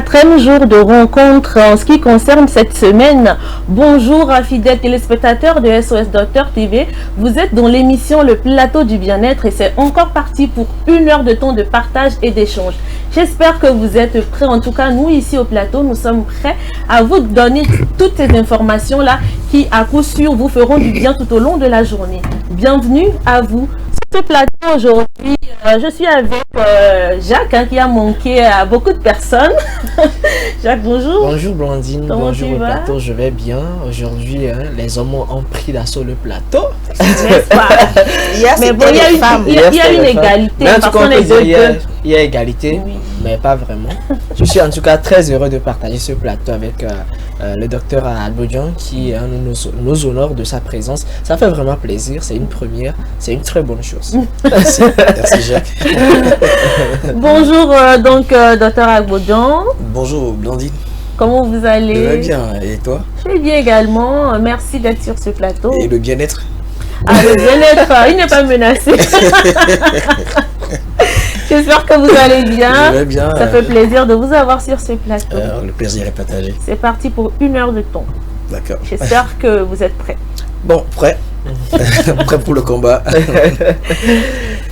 4e jour de rencontre en ce qui concerne cette semaine. Bonjour à fidèles téléspectateurs de SOS Docteur TV. Vous êtes dans l'émission Le Plateau du Bien-être et c'est encore parti pour 1 heure de temps de partage et d'échange. J'espère que vous êtes prêts. En tout cas, nous ici au plateau, nous sommes prêts à vous donner toutes ces informations-là qui, à coup sûr, vous feront du bien tout au long de la journée. Bienvenue à vous. Sur ce plateau aujourd'hui, je suis avec Jacques qui a manqué à beaucoup de personnes. Jacques, bonjour. Bonjour Blandine, comment bonjour tu au vas? plateau, je vais bien. Aujourd'hui, les hommes ont pris d'assaut le plateau. N'est-ce pas? Mais bon, il y a une égalité. Mais en tout cas, il y a égalité, oui, mais pas vraiment. Je suis en tout cas très heureux de partager ce plateau avec le docteur Agbodjan qui nous honore de sa présence. Ça fait vraiment plaisir, c'est une première, c'est une très bonne chose. Merci, merci Jacques. Bonjour docteur Agbodjan. Bonjour Blandine. Comment vous allez? Je vais bien, et toi? Je vais bien également, merci d'être sur ce plateau. Et le bien-être? Ah, le bien-être, il n'est pas menacé. J'espère que vous allez bien. Je vais bien. Ça fait plaisir de vous avoir sur ce plateau. Le plaisir est partagé. C'est parti pour 1 heure de temps. D'accord. J'espère que vous êtes prêts. Bon, prêt. Prêt pour le combat.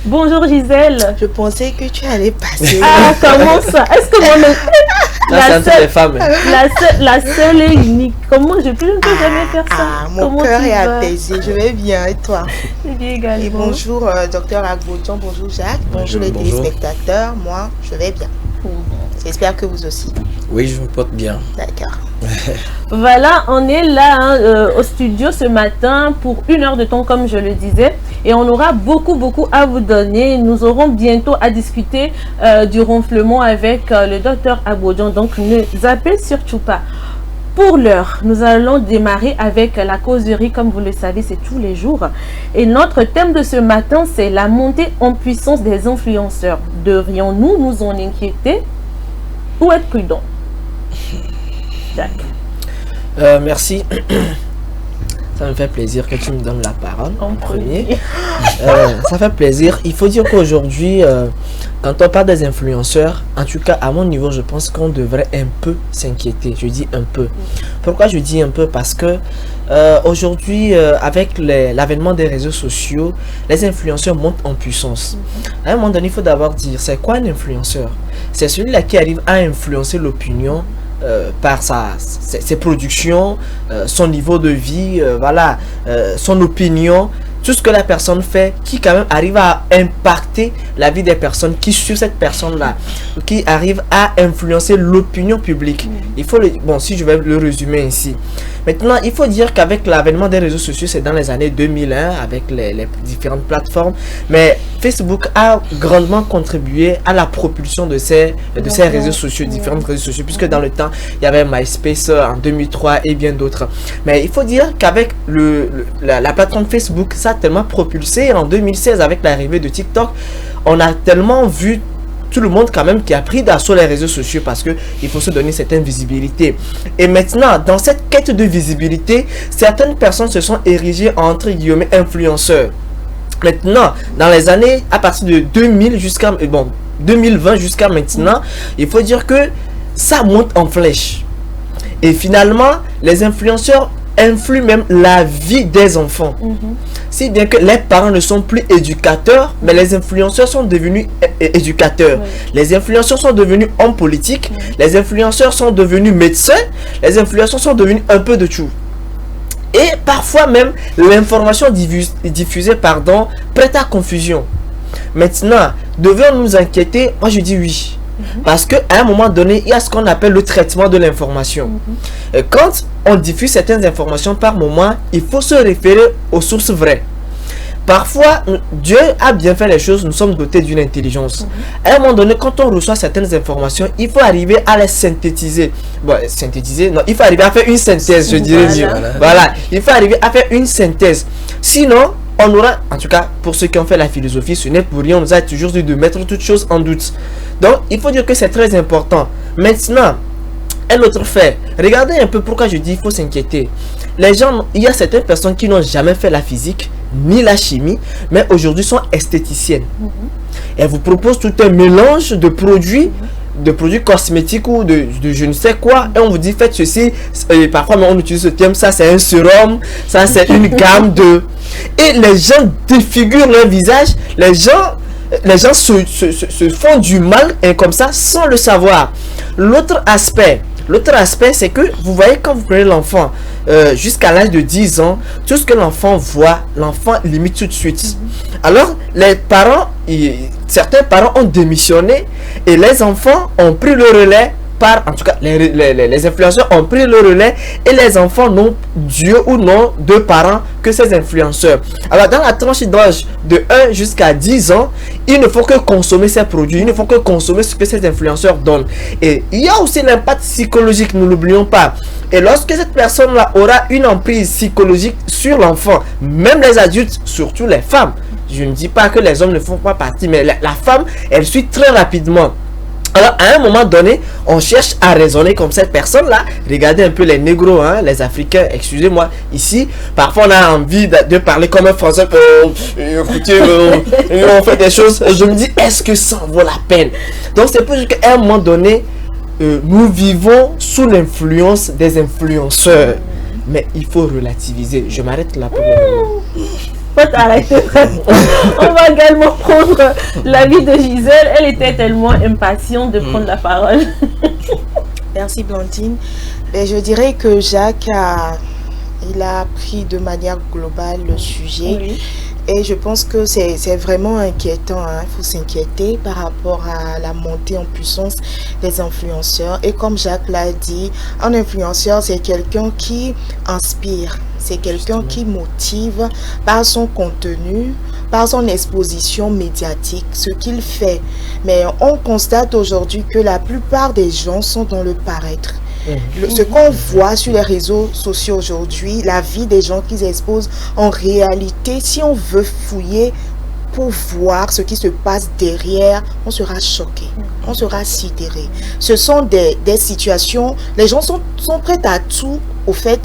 Bonjour Gisèle. Je pensais que tu allais passer. Ah, comment ça? Est-ce que moi la seule et unique. Comment je peux jamais faire ça? Mon cœur est apaisé. Je vais bien. Et toi? Je vais bien également. Et bonjour docteur Agbodjan. Bonjour Jacques. Bonjour les téléspectateurs. Moi, je vais bien. J'espère que vous aussi. Oui, je me porte bien. D'accord. Voilà, on est là au studio ce matin pour 1 heure de temps, comme je le disais. Et on aura beaucoup à vous donner. Nous aurons bientôt à discuter du ronflement avec le docteur Agbodjan. Donc, ne zappez surtout pas. Pour l'heure, nous allons démarrer avec la causerie. Comme vous le savez, c'est tous les jours. Et notre thème de ce matin, c'est la montée en puissance des influenceurs. Devrions-nous nous en inquiéter ou être prudents? Jacques. Merci. Ça me fait plaisir que tu me donnes la parole en premier. Ça fait plaisir. Il faut dire qu'aujourd'hui, quand on parle des influenceurs, en tout cas à mon niveau, je pense qu'on devrait un peu s'inquiéter. Je dis un peu. Pourquoi je dis un peu? Parce que aujourd'hui, avec l'avènement des réseaux sociaux, les influenceurs montent en puissance. À un moment donné, il faut d'abord dire, c'est quoi un influenceur? C'est celui-là qui arrive à influencer l'opinion par ses productions, son niveau de vie, voilà, son opinion, tout ce que la personne fait, qui quand même arrive à impacter la vie des personnes qui suivent cette personne-là, qui arrive à influencer l'opinion publique. Il faut bon, si je vais le résumer ici. Maintenant, il faut dire qu'avec l'avènement des réseaux sociaux, c'est dans les années 2001, avec les différentes plateformes, mais Facebook a grandement contribué à la propulsion de ces réseaux sociaux, différents réseaux sociaux, puisque dans le temps, il y avait MySpace en 2003 et bien d'autres. Mais il faut dire qu'avec la plateforme Facebook, ça a tellement propulsé. En 2016, avec l'arrivée de TikTok, on a tellement vu tout le monde quand même qui a pris d'assaut les réseaux sociaux parce que il faut se donner certaine visibilité. Et maintenant, dans cette quête de visibilité, certaines personnes se sont érigées en, entre guillemets, influenceurs. Maintenant, dans les années, à partir de 2000 jusqu'à 2020 jusqu'à maintenant, il faut dire que ça monte en flèche. Et finalement, les influenceurs influent même la vie des enfants. Si bien que les parents ne sont plus éducateurs, mais les influenceurs sont devenus éducateurs. Les influenceurs sont devenus hommes politiques. Les influenceurs sont devenus médecins. Les influenceurs sont devenus un peu de tout. Et parfois même, l'information diffusée, prête à confusion. Maintenant, devons-nous nous inquiéter? Moi, je dis oui. Parce qu'à un moment donné, il y a ce qu'on appelle le traitement de l'information. Quand on diffuse certaines informations par moment, il faut se référer aux sources vraies. Parfois, Dieu a bien fait les choses, nous sommes dotés d'une intelligence. À un moment donné, quand on reçoit certaines informations, il faut arriver à les synthétiser. Bon, synthétiser, non, il faut arriver à faire une synthèse, je dirais mieux. Voilà, il faut arriver à faire une synthèse. Sinon, on aura, en tout cas, pour ceux qui ont fait la philosophie, ce n'est pour rien, on nous a toujours dit de mettre toutes choses en doute. Donc, il faut dire que c'est très important. Maintenant, un autre fait, regardez un peu pourquoi je dis il faut s'inquiéter. Les gens, il y a certaines personnes qui n'ont jamais fait la physique, ni la chimie, mais aujourd'hui sont esthéticiennes. Elles vous proposent tout un mélange de produits produits cosmétiques ou de je ne sais quoi, et on vous dit faites ceci, et parfois on utilise ce terme, ça c'est un sérum, ça c'est une gamme de... Et les gens défigurent leur visage, les gens se font du mal et comme ça sans le savoir. L'autre aspect, c'est que vous voyez quand vous prenez l'enfant jusqu'à l'âge de 10 ans, tout ce que l'enfant voit, l'enfant limite tout de suite. Alors les parents, certains parents ont démissionné et les enfants ont pris le relais. En tout cas, les influenceurs ont pris le relais et les enfants n'ont Dieu ou non de parents que ces influenceurs. Alors, dans la tranche d'âge de 1 jusqu'à 10 ans, il ne faut que consommer ces produits, il ne faut que consommer ce que ces influenceurs donnent. Et il y a aussi l'impact psychologique, nous n'oublions pas. Et lorsque cette personne-là aura une emprise psychologique sur l'enfant, même les adultes, surtout les femmes, je ne dis pas que les hommes ne font pas partie, mais la femme, elle suit très rapidement. Alors, à un moment donné, on cherche à raisonner comme cette personne-là. Regardez un peu les négros, hein, les Africains, excusez-moi, ici. Parfois, on a envie de parler comme un Français. Écoutez, on fait des choses. Je me dis, est-ce que ça en vaut la peine? Donc, c'est pour dire qu'à un moment donné, nous vivons sous l'influence des influenceurs. Mais il faut relativiser. Je m'arrête là pour le moment. On va également prendre l'avis de Gisèle. Elle était tellement impatiente de prendre la parole. Merci Blandine. Et je dirais que Jacques a pris de manière globale le sujet. Oui. Et je pense que c'est vraiment inquiétant. Il faut s'inquiéter par rapport à la montée en puissance des influenceurs. Et comme Jacques l'a dit, un influenceur, c'est quelqu'un qui inspire. C'est quelqu'un qui motive par son contenu, par son exposition médiatique, ce qu'il fait. Mais on constate aujourd'hui que la plupart des gens sont dans le paraître. Ce qu'on voit sur les réseaux sociaux aujourd'hui, la vie des gens qu'ils exposent, en réalité, si on veut fouiller pour voir ce qui se passe derrière, on sera choqué, on sera sidéré. Ce sont des situations, les gens sont prêts à tout, au fait,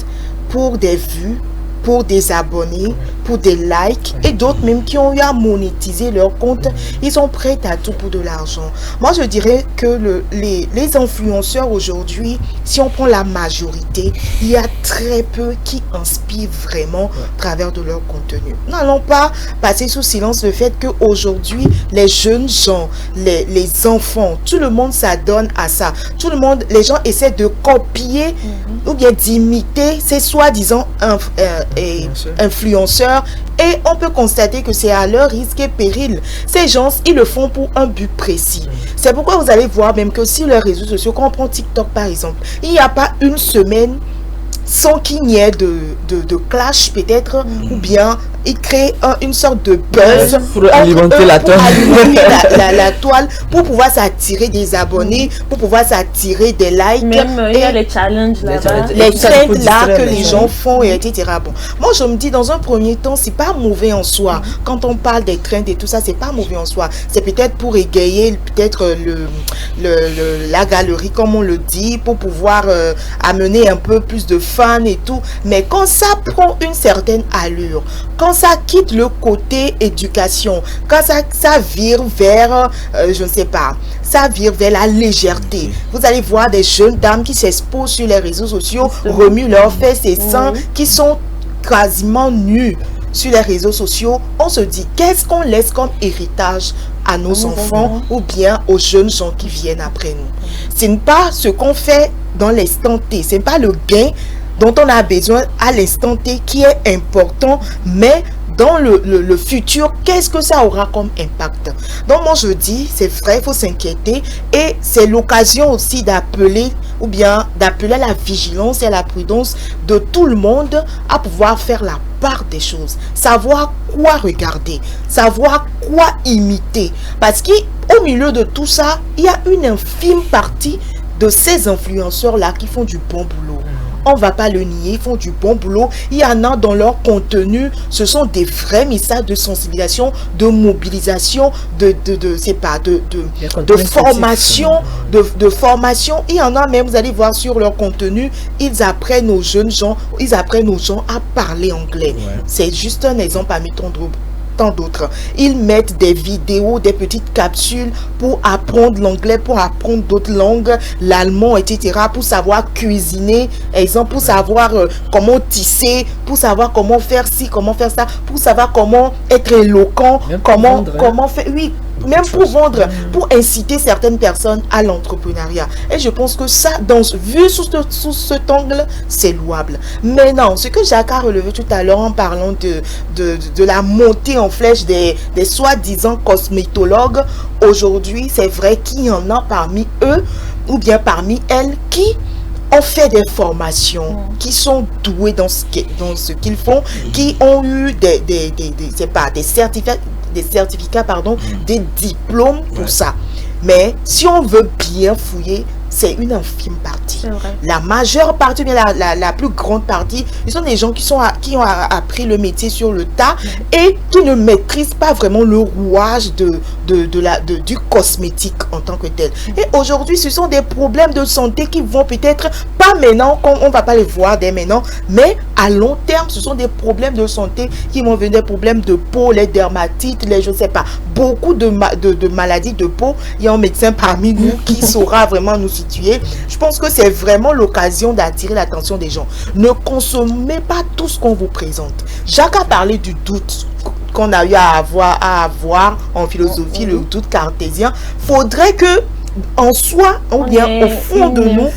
pour des vues, pour des abonnés, pour des likes, et d'autres même qui ont eu à monétiser leur compte, ils sont prêts à tout pour de l'argent. Moi, je dirais que les influenceurs aujourd'hui, si on prend la majorité, il y a très peu qui inspirent vraiment à travers de leur contenu. N'allons pas passer sous silence le fait qu'aujourd'hui, les jeunes gens, les enfants, tout le monde s'adonne à ça. Tout le monde, les gens essaient de copier ou bien d'imiter ces soi-disant influenceurs, et on peut constater que c'est à leur risque et péril. Ces gens, ils le font pour un but précis. C'est pourquoi vous allez voir même que sur les réseaux sociaux, quand on prend TikTok par exemple, il n'y a pas une semaine sans qu'il n'y ait de clash peut-être, ou bien il crée une sorte de buzz pour alimenter la toile, la toile, pour pouvoir s'attirer des abonnés, pour pouvoir s'attirer des likes. Même il y a les challenges là-bas, les trends là que les gens font, et etc. Bon, moi je me dis dans un premier temps, c'est pas mauvais en soi. Quand on parle des trends et tout ça, c'est pas mauvais en soi. C'est peut-être pour égayer peut-être la galerie, comme on le dit, pour pouvoir amener un peu plus de fans et tout. Mais quand ça prend une certaine allure, quand ça quitte le côté éducation, quand ça vire vers, je ne sais pas, ça vire vers la légèreté. Vous allez voir des jeunes dames qui s'exposent sur les réseaux sociaux, remuent leurs fesses et seins, qui sont quasiment nus sur les réseaux sociaux. On se dit, qu'est-ce qu'on laisse comme héritage à nos enfants ou bien aux jeunes gens qui viennent après nous? Ce n'est pas ce qu'on fait dans l'instant T, ce n'est pas le gain dont on a besoin à l'instant T qui est important, mais dans le futur, qu'est-ce que ça aura comme impact? Donc moi je dis, c'est vrai, il faut s'inquiéter, et c'est l'occasion aussi d'appeler, ou bien d'appeler à la vigilance et à la prudence de tout le monde à pouvoir faire la part des choses, savoir quoi regarder, savoir quoi imiter, parce qu'au milieu de tout ça, il y a une infime partie de ces influenceurs-là qui font du bon boulot. On ne va pas le nier, ils font du bon boulot. Il y en a dans leur contenu, ce sont des vrais messages de sensibilisation, de mobilisation, de formation, de formation. Il y en a même, vous allez voir sur leur contenu, ils apprennent aux jeunes gens, à parler anglais. Ouais. C'est juste un exemple parmi tant d'autres. tant d'autres. Ils mettent des vidéos, des petites capsules pour apprendre l'anglais, pour apprendre d'autres langues, l'allemand, etc., pour savoir cuisiner, exemple, pour savoir comment tisser, pour savoir comment faire ci, comment faire ça, pour savoir comment être éloquent, comment faire, oui, même pour vendre, pour inciter certaines personnes à l'entrepreneuriat. Et je pense que ça, vu sous cet angle, c'est louable. Maintenant, ce que Jacques a relevé tout à l'heure en parlant de la montée en flèche des soi-disant cosmétologues, aujourd'hui, c'est vrai qu'il y en a parmi eux, ou bien parmi elles, qui ont fait des formations, qui sont doués dans ce qu'ils font, qui ont eu des certificats, des diplômes pour ça. Mais si on veut bien fouiller, c'est une infime partie. La majeure partie, la plus grande partie, ce sont des gens qui ont appris le métier sur le tas et qui ne maîtrisent pas vraiment le rouage du cosmétique en tant que tel. Et aujourd'hui, ce sont des problèmes de santé qui vont peut-être, pas maintenant, on ne va pas les voir dès maintenant, mais à long terme, ce sont des problèmes de santé qui vont venir, des problèmes de peau, les dermatites, je ne sais pas, beaucoup de maladies de peau. Il y a un médecin parmi nous qui saura vraiment nous situer. Je pense que c'est vraiment l'occasion d'attirer l'attention des gens. Ne consommez pas tout ce qu'on vous présente. Jacques a parlé du doute qu'on a eu à avoir en philosophie, le doute cartésien. Faudrait que en soi, ou bien au fond de nous,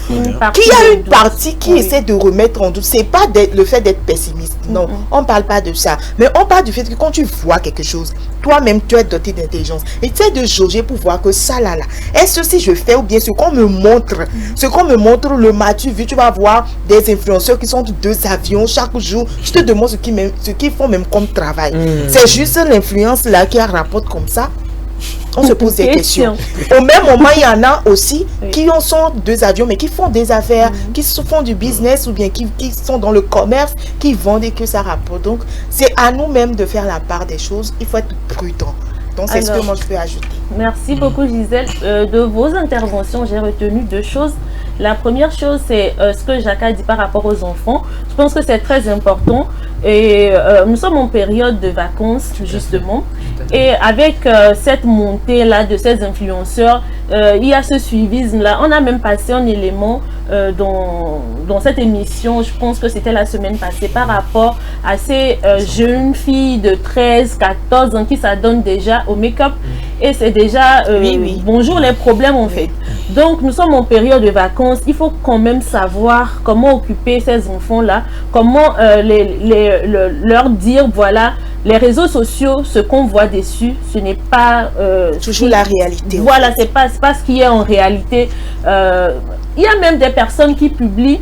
qu'il y a une partie qui essaie de remettre en doute. C'est pas le fait d'être pessimiste, non, on parle pas de ça, mais on parle du fait que quand tu vois quelque chose, toi-même tu es doté d'intelligence et tu essaies de jauger pour voir que ça là, est-ce que je fais ou bien ce qu'on me montre, le m'as-tu vu, tu vas voir des influenceurs qui sont 2 avions chaque jour, je te demande ce qu'ils font même comme travail. C'est juste l'influence là qui rapporte comme ça. On se pose des questions. Au même moment, il y en a aussi qui sont 2 avions, mais qui font des affaires, qui font du business ou bien qui sont dans le commerce, qui vendent et que ça rapporte. Donc, c'est à nous-mêmes de faire la part des choses. Il faut être prudent. Donc, c'est ce que moi je peux ajouter. Merci beaucoup, Gisèle. De vos interventions, j'ai retenu 2 choses. La première chose, c'est ce que Jacques a dit par rapport aux enfants. Je pense que c'est très important. Et nous sommes en période de vacances, justement. Et avec cette montée-là de ces influenceurs, il y a ce suivisme-là. On a même passé un élément dans cette émission, je pense que c'était la semaine passée, par rapport à ces jeunes filles de 13, 14 ans qui s'adonnent déjà au make-up. Et c'est déjà, bonjour les problèmes en fait. Donc nous sommes en période de vacances, il faut quand même savoir comment occuper ces enfants-là, comment leur dire, voilà, les réseaux sociaux, ce qu'on voit dessus, ce n'est pas toujours la réalité. Voilà, c'est pas ce qui est en réalité. Il y a même des personnes qui publient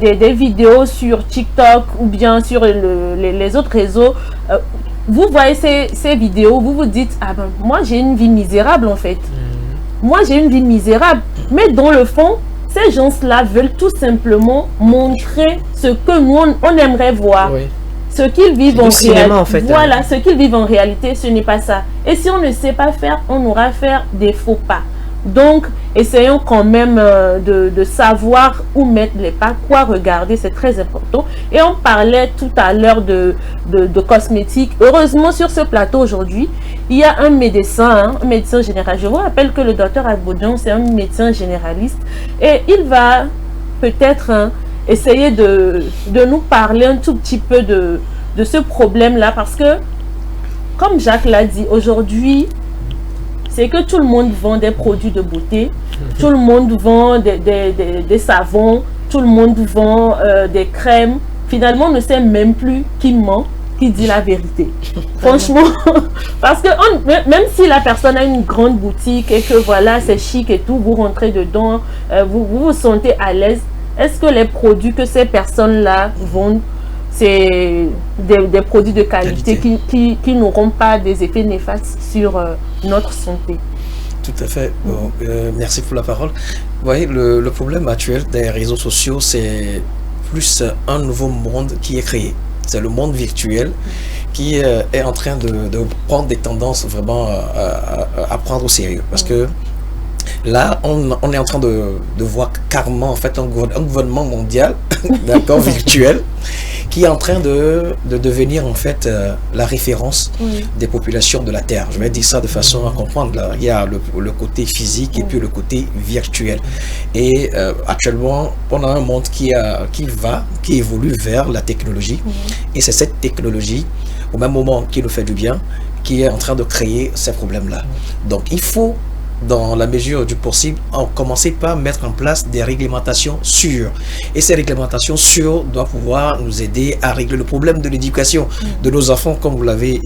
des vidéos sur TikTok ou bien sur les autres réseaux. Vous voyez ces vidéos, vous vous dites, ah ben moi j'ai une vie misérable en fait. Moi j'ai une vie misérable. Mais dans le fond, ces gens-là veulent tout simplement montrer ce que nous on aimerait voir. Oui. Ce qu'ils vivent en réalité, en fait, voilà, ce qu'ils vivent en réalité, ce n'est pas ça. Et si on ne sait pas faire, on aura à faire des faux pas. Donc, essayons quand même de savoir où mettre les pas, quoi regarder, c'est très important. Et on parlait tout à l'heure de cosmétiques. Heureusement, sur ce plateau aujourd'hui, il y a un médecin général. Je vous rappelle que le docteur Agbodjon, c'est un médecin généraliste. Et il va peut-être essayer de nous parler un tout petit peu de ce problème-là. Parce que, comme Jacques l'a dit, aujourd'hui, c'est que tout le monde vend des produits de beauté, tout le monde vend des savons, tout le monde vend des crèmes. Finalement, on ne sait même plus qui ment, qui dit la vérité. Franchement, parce que même si la personne a une grande boutique et que voilà, c'est chic et tout, vous rentrez dedans, vous vous sentez à l'aise, est-ce que les produits que ces personnes-là vendent, c'est des produits de qualité qui n'auront pas des effets néfastes sur notre santé? Tout à fait. Bon, merci pour la parole. Vous voyez, le problème actuel des réseaux sociaux, c'est plus un nouveau monde qui est créé. C'est le monde virtuel qui est en train de prendre des tendances vraiment à prendre au sérieux. Parce que là, on est en train de voir carrément en fait un gouvernement mondial, d'accord, virtuel, qui est en train de devenir en fait la référence des populations de la Terre. Je vais dire ça de façon à comprendre. Là, il y a le côté physique et puis le côté virtuel. Et actuellement, on a un monde qui évolue vers la technologie. Et c'est cette technologie, au même moment qui nous fait du bien, qui est en train de créer ces problèmes-là. Donc il faut, dans la mesure du possible, commencer par mettre en place des réglementations sûres. Et ces réglementations sûres doivent pouvoir nous aider à régler le problème de l'éducation de nos enfants, comme vous l'avez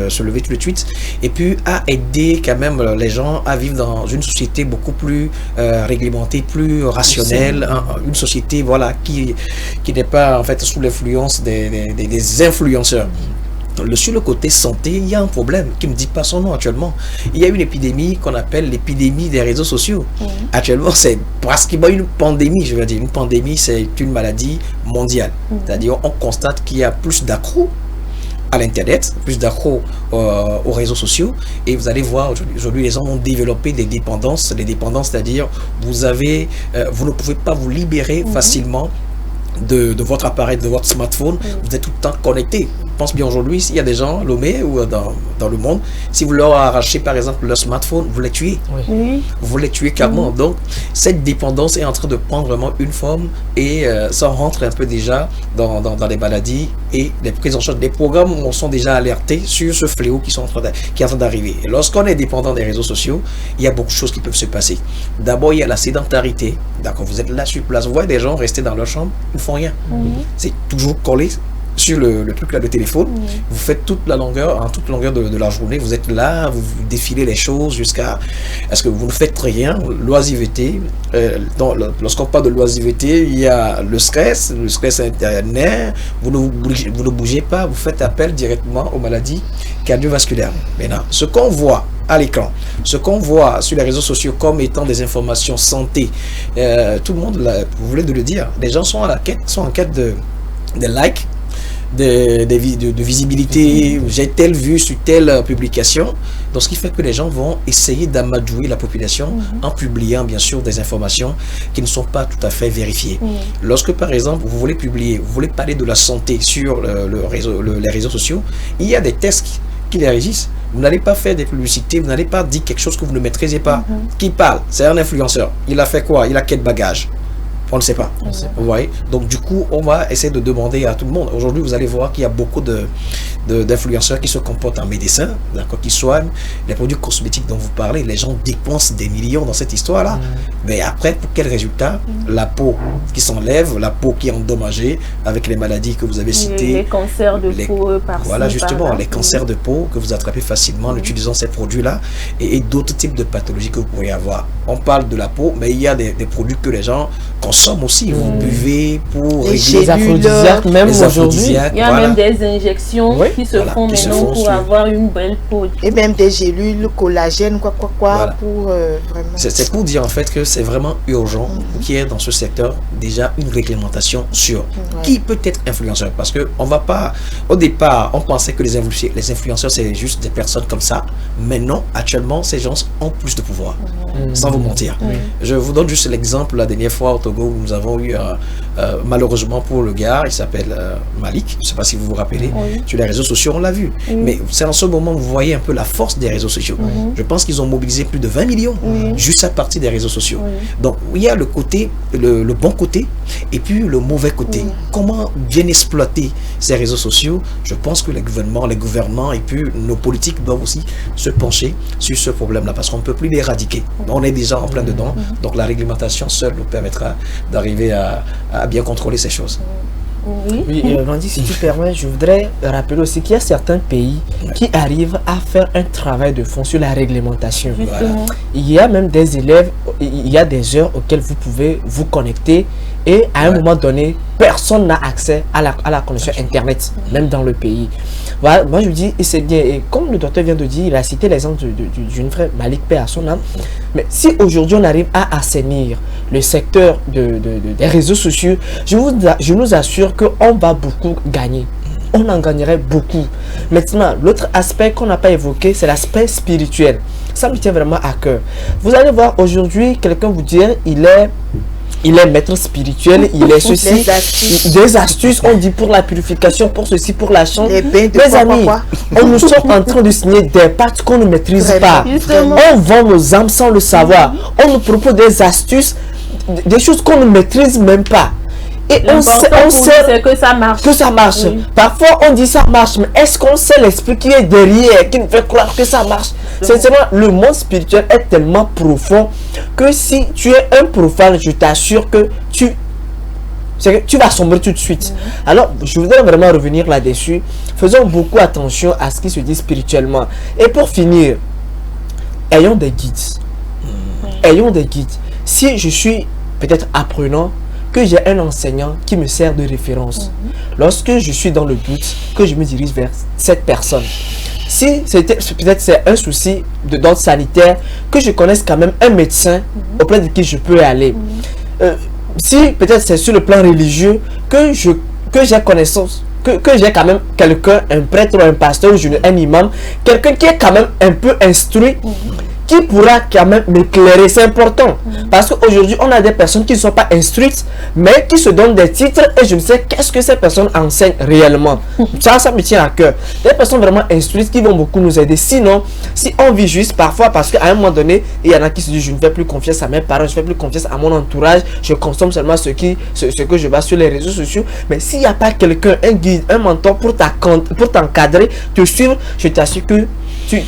soulevé tout de suite, et puis à aider quand même les gens à vivre dans une société beaucoup plus réglementée, plus rationnelle, une société voilà, qui n'est pas en fait sous l'influence des influenceurs. Sur le côté santé, il y a un problème qui ne dit pas son nom actuellement. Il y a une épidémie qu'on appelle l'épidémie des réseaux sociaux. Actuellement, c'est pratiquement une pandémie, je veux dire. Une pandémie, c'est une maladie mondiale. C'est-à-dire, on constate qu'il y a plus d'accros à l'internet, plus d'accros aux réseaux sociaux, et vous allez voir aujourd'hui les gens ont développé des dépendances, c'est-à-dire vous ne pouvez pas vous libérer facilement de votre appareil, de votre smartphone. Vous êtes tout le temps connecté. Je pense bien aujourd'hui, s'il y a des gens, Lomé ou dans le monde, si vous leur arrachez par exemple leur smartphone, vous les tuez. Vous les tuez carrément. Donc, cette dépendance est en train de prendre vraiment une forme et ça rentre un peu déjà dans les maladies et les prises en charge. Des programmes où on sont déjà alertés sur ce fléau qui est en train d'arriver. Et lorsqu'on est dépendant des réseaux sociaux, il y a beaucoup de choses qui peuvent se passer. D'abord, il y a la sédentarité. D'accord, vous êtes là sur place. Vous voyez des gens rester dans leur chambre, ils ne font rien. C'est toujours collé sur le truc là de téléphone. Vous faites toute longueur de la journée, vous êtes là, vous défilez les choses jusqu'à est-ce que vous ne faites rien. L'oisiveté, lorsqu'on parle de l'oisiveté, il y a le stress internet, vous ne bougez pas, vous faites appel directement aux maladies cardiovasculaires. Maintenant, ce qu'on voit à l'écran, ce qu'on voit sur les réseaux sociaux comme étant des informations santé, tout le monde, vous voulez de le dire, les gens sont en quête de likes, de visibilité, j'ai telle vue sur telle publication. Donc ce qui fait que les gens vont essayer d'amadouer la population en publiant bien sûr des informations qui ne sont pas tout à fait vérifiées. Lorsque par exemple vous voulez parler de la santé sur les réseaux sociaux, il y a des tests qui les régissent. Vous n'allez pas faire des publicités, vous n'allez pas dire quelque chose que vous ne maîtrisez pas. Qui parle? C'est un influenceur. Il a fait quoi? Il a quel bagage? On ne sait pas. Vous voyez? Donc du coup, on va essayer de demander à tout le monde. Aujourd'hui, vous allez voir qu'il y a beaucoup d'influenceurs qui se comportent en médecins, d'accord, qui soignent les produits cosmétiques dont vous parlez. Les gens dépensent des millions dans cette histoire-là. Mais après, pour quel résultat? La peau qui s'enlève, la peau qui est endommagée avec les maladies que vous avez citées. Les cancers de peau par Voilà, justement, les cancers de peau que vous attrapez facilement en utilisant ces produits-là et d'autres types de pathologies que vous pourriez avoir. On parle de la peau, mais il y a des produits que les gens consomment aussi. Vous buvez pour les aphrodisiaques, même aujourd'hui. Il y a même des injections qui se font maintenant pour avoir une belle peau. Et même des gélules, collagène, quoi, pour vraiment... C'est pour dire en fait que c'est vraiment urgent qu'il y ait dans ce secteur déjà une réglementation sur qui peut être influenceur. Parce que on va pas... Au départ, on pensait que les influenceurs, c'est juste des personnes comme ça. Mais non, actuellement, ces gens ont plus de pouvoir. Sans vous mentir. Je vous donne juste l'exemple la dernière fois au Togo où nous avons eu malheureusement pour le gars, il s'appelle Malik, je ne sais pas si vous vous rappelez, sur les réseaux sociaux, on l'a vu. Mais c'est en ce moment où vous voyez un peu la force des réseaux sociaux. Je pense qu'ils ont mobilisé plus de 20 millions juste à partir des réseaux sociaux. Donc il y a le côté, le bon côté et puis le mauvais côté. Comment bien exploiter ces réseaux sociaux? Je pense que les gouvernants et puis nos politiques doivent aussi se pencher sur ce problème-là parce qu'on ne peut plus l'éradiquer. On est déjà en plein dedans, donc la réglementation seule nous permettra d'arriver à bien contrôler ces choses. Oui, Randy, si tu permets, je voudrais rappeler aussi qu'il y a certains pays qui arrivent à faire un travail de fond sur la réglementation. Il y a même des élèves, il y a des heures auxquelles vous pouvez vous connecter et à un moment donné, personne n'a accès à la connexion Internet, même dans le pays. Voilà, moi je dis, c'est bien, et comme le docteur vient de dire, il a cité l'exemple d'une frère Malik Paix à son âme, mais si aujourd'hui on arrive à assainir le secteur des réseaux sociaux, je nous assure qu'on va beaucoup gagner. On en gagnerait beaucoup. Maintenant, l'autre aspect qu'on n'a pas évoqué, c'est l'aspect spirituel. Ça me tient vraiment à cœur. Vous allez voir aujourd'hui, quelqu'un vous dire, il est il est maître spirituel, il est ceci, des astuces, on dit pour la purification, pour ceci, pour la chance. Mes amis, nous sommes en train de signer des pactes qu'on ne maîtrise pas. On vend nos âmes sans le savoir. On nous propose des astuces, des choses qu'on ne maîtrise même pas. Et on sait que ça marche. Oui. Parfois, on dit ça marche, mais est-ce qu'on sait l'esprit qui est derrière, qui nous fait croire que ça marche? Sincèrement, le monde spirituel est tellement profond que si tu es un profane, je t'assure que tu vas sombrer tout de suite. Alors, je voudrais vraiment revenir là-dessus. Faisons beaucoup attention à ce qui se dit spirituellement. Et pour finir, ayons des guides. Ayons des guides. Si je suis peut-être apprenant, que j'ai un enseignant qui me sert de référence. Lorsque je suis dans le doute, que je me dirige vers cette personne. Si peut-être c'est un souci d'ordre sanitaire, que je connaisse quand même un médecin auprès de qui je peux aller. Si peut-être c'est sur le plan religieux, que j'ai connaissance, que j'ai quand même quelqu'un, un prêtre ou un pasteur, un imam, quelqu'un qui est quand même un peu instruit, qui pourra quand même m'éclairer. C'est important. Parce qu'aujourd'hui, on a des personnes qui ne sont pas instruites, mais qui se donnent des titres et je ne sais qu'est-ce que ces personnes enseignent réellement. Ça me tient à cœur. Des personnes vraiment instruites qui vont beaucoup nous aider. Sinon, si on vit juste parfois, parce qu'à un moment donné, il y en a qui se disent, je ne fais plus confiance à mes parents, je ne fais plus confiance à mon entourage, je consomme seulement ce que je vois sur les réseaux sociaux. Mais s'il n'y a pas quelqu'un, un guide, un mentor pour t'encadrer, te suivre, je t'assure que tu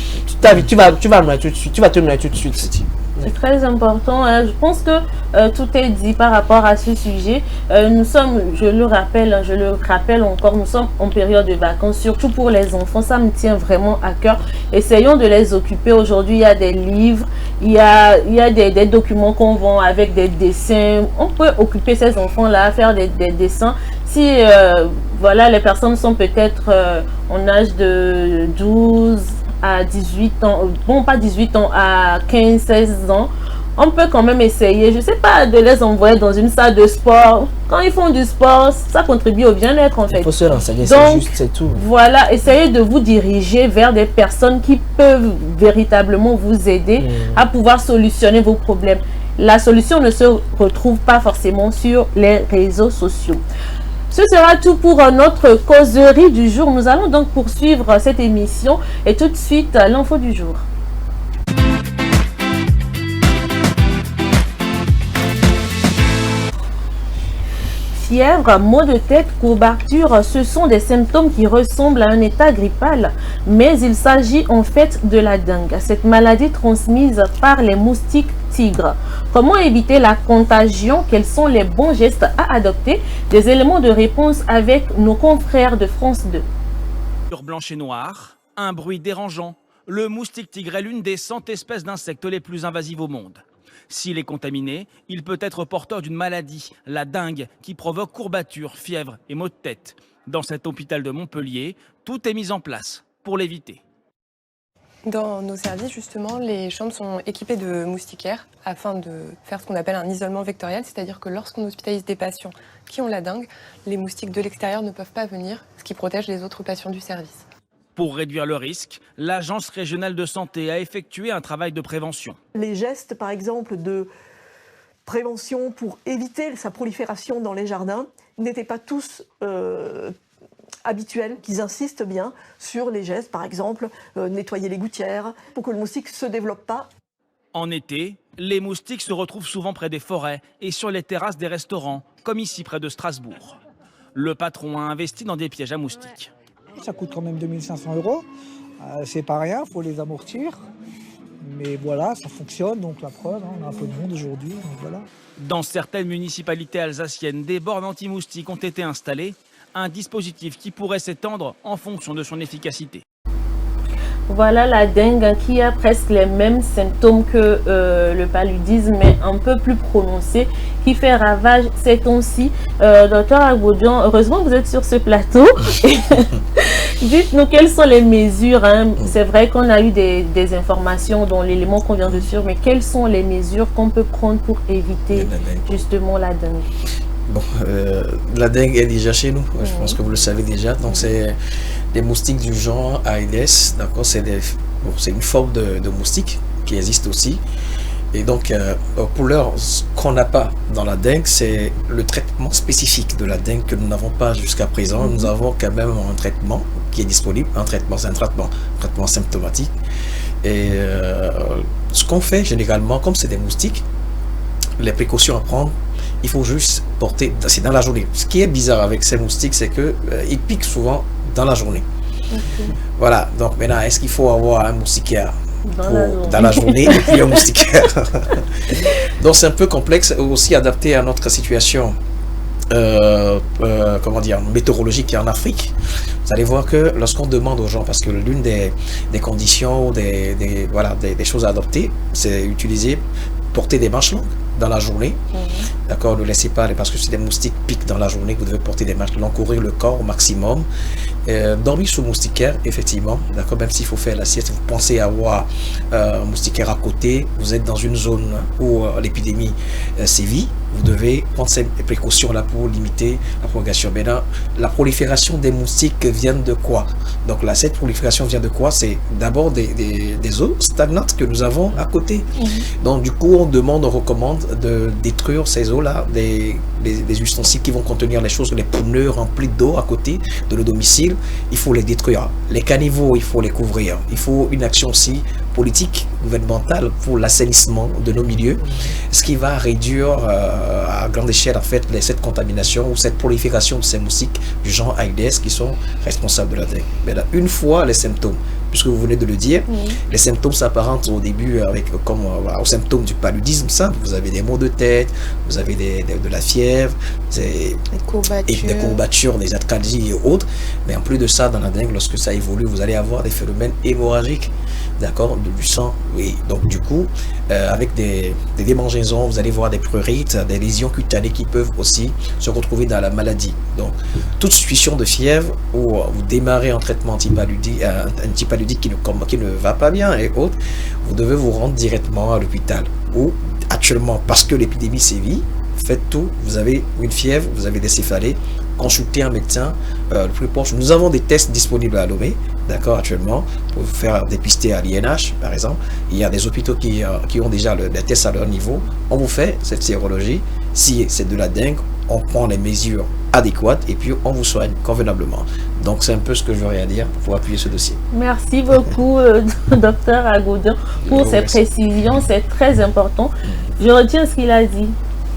vas te noyer tout de suite. C'est très important. Je pense que tout est dit par rapport à ce sujet. Nous sommes, je le rappelle encore, nous sommes en période de vacances, surtout pour les enfants. Ça me tient vraiment à cœur. Essayons de les occuper. Aujourd'hui, il y a des livres, il y a des documents qu'on vend avec des dessins. On peut occuper ces enfants-là à faire des dessins. Si voilà, les personnes sont peut-être en âge de 12 à 18 ans, bon pas 18 ans, à 15-16 ans, on peut quand même essayer, je sais pas, de les envoyer dans une salle de sport. Quand ils font du sport, ça contribue au bien-être en fait. Il faut se renseigner, c'est tout. Voilà, essayez de vous diriger vers des personnes qui peuvent véritablement vous aider à pouvoir solutionner vos problèmes. La solution ne se retrouve pas forcément sur les réseaux sociaux. Ce sera tout pour notre causerie du jour. Nous allons donc poursuivre cette émission et tout de suite l'info du jour. Fièvre, maux de tête, courbature, ce sont des symptômes qui ressemblent à un état grippal, mais il s'agit en fait de la dengue, cette maladie transmise par les moustiques tigres. Comment éviter la contagion? Quels sont les bons gestes à adopter? Des éléments de réponse avec nos confrères de France 2. Blanche et noire, un bruit dérangeant. Le moustique tigre est l'une des 100 espèces d'insectes les plus invasives au monde. S'il est contaminé, il peut être porteur d'une maladie, la dengue, qui provoque courbatures, fièvre et maux de tête. Dans cet hôpital de Montpellier, tout est mis en place pour l'éviter. Dans nos services, justement, les chambres sont équipées de moustiquaires afin de faire ce qu'on appelle un isolement vectoriel, c'est-à-dire que lorsqu'on hospitalise des patients qui ont la dengue, les moustiques de l'extérieur ne peuvent pas venir, ce qui protège les autres patients du service. Pour réduire le risque, l'Agence régionale de santé a effectué un travail de prévention. Les gestes, par exemple, de prévention pour éviter sa prolifération dans les jardins n'étaient pas tous habituels, qu'ils insistent bien sur les gestes, par exemple, nettoyer les gouttières, pour que le moustique ne se développe pas. En été, les moustiques se retrouvent souvent près des forêts et sur les terrasses des restaurants, comme ici près de Strasbourg. Le patron a investi dans des pièges à moustiques. Ça coûte quand même 2500 €. C'est pas rien, il faut les amortir. Mais voilà, ça fonctionne, donc la preuve, on a un peu de monde aujourd'hui, donc voilà. Dans certaines municipalités alsaciennes, des bornes anti-moustiques ont été installées, un dispositif qui pourrait s'étendre en fonction de son efficacité. Voilà la dengue qui a presque les mêmes symptômes que le paludisme, mais un peu plus prononcé, qui fait ravage ces temps-ci. Docteur Agbodian, heureusement que vous êtes sur ce plateau. Dites-nous quelles sont les mesures. C'est vrai qu'on a eu des informations dans l'élément qu'on vient de suivre, mais quelles sont les mesures qu'on peut prendre pour éviter justement la dengue? Bon, la dengue est déjà chez nous, je pense que vous le savez déjà. Donc c'est des moustiques du genre Aedes, d'accord, c'est une forme de moustique qui existe aussi. Et donc, pour l'heure, ce qu'on n'a pas dans la dengue, c'est le traitement spécifique de la dengue que nous n'avons pas jusqu'à présent. Nous avons quand même un traitement qui est disponible. Un traitement, c'est un traitement symptomatique. Et ce qu'on fait généralement, comme c'est des moustiques, les précautions à prendre, il faut juste porter, c'est dans la journée. Ce qui est bizarre avec ces moustiques, c'est qu'ils piquent souvent dans la journée. Voilà, donc maintenant, est-ce qu'il faut avoir un moustiquaire dans la journée et puis un moustiquaire? Donc c'est un peu complexe, aussi adapté à notre situation comment dire, météorologique en Afrique. Vous allez voir que lorsqu'on demande aux gens, parce que l'une des conditions, voilà, des choses à adopter, c'est porter des manches longues dans la journée. D'accord, ne laissez pas, parce que si des moustiques piquent dans la journée, vous devez porter des manches longues, couvrir le corps au maximum. Dormir sous moustiquaire, effectivement, d'accord, même s'il faut faire la sieste, vous pensez avoir un moustiquaire à côté, vous êtes dans une zone où l'épidémie sévit, vous devez prendre ces précautions-là pour limiter la propagation. Maintenant, la prolifération des moustiques vient de quoi? Donc là, cette prolifération vient de quoi? C'est d'abord des eaux stagnantes que nous avons à côté. Donc du coup, on recommande de détruire ces eaux-là, des ustensiles qui vont contenir les choses, les pneus remplis d'eau à côté de nos domiciles, il faut les détruire. Les caniveaux, il faut les couvrir. Il faut une action aussi politique, gouvernementale pour l'assainissement de nos milieux, ce qui va réduire à grande échelle en fait cette contamination ou cette prolifération de ces moustiques du genre Aedes qui sont responsables de la dengue. Mais là, une fois les symptômes, puisque vous venez de le dire, les symptômes s'apparentent au début comme aux symptômes du paludisme simple. Vous avez des maux de tête, vous avez de la fièvre, des courbatures, des atralgies et autres. Mais en plus de ça, dans la dengue, lorsque ça évolue, vous allez avoir des phénomènes hémorragiques, d'accord, du sang. Oui. Donc du coup, avec des démangeaisons, vous allez voir des prurites, des lésions cutanées qui peuvent aussi se retrouver dans la maladie. Donc toute suspicion de fièvre où vous démarrez un traitement antipaludique qui ne va pas bien et autres, vous devez vous rendre directement à l'hôpital. Ou actuellement, parce que l'épidémie sévit, faites tout, vous avez une fièvre, vous avez des céphalées, consultez un médecin le plus proche. Nous avons des tests disponibles à Lomé, d'accord, actuellement, pour vous faire dépister à l'INH, par exemple. Il y a des hôpitaux qui ont déjà des tests à leur niveau. On vous fait cette sérologie. Si c'est de la dengue, on prend les mesures adéquates et puis on vous soigne convenablement. Donc c'est un peu ce que j'aurais à dire pour appuyer ce dossier. Merci beaucoup, docteur Agodian, pour ces précisions. C'est très important. Je retiens ce qu'il a dit.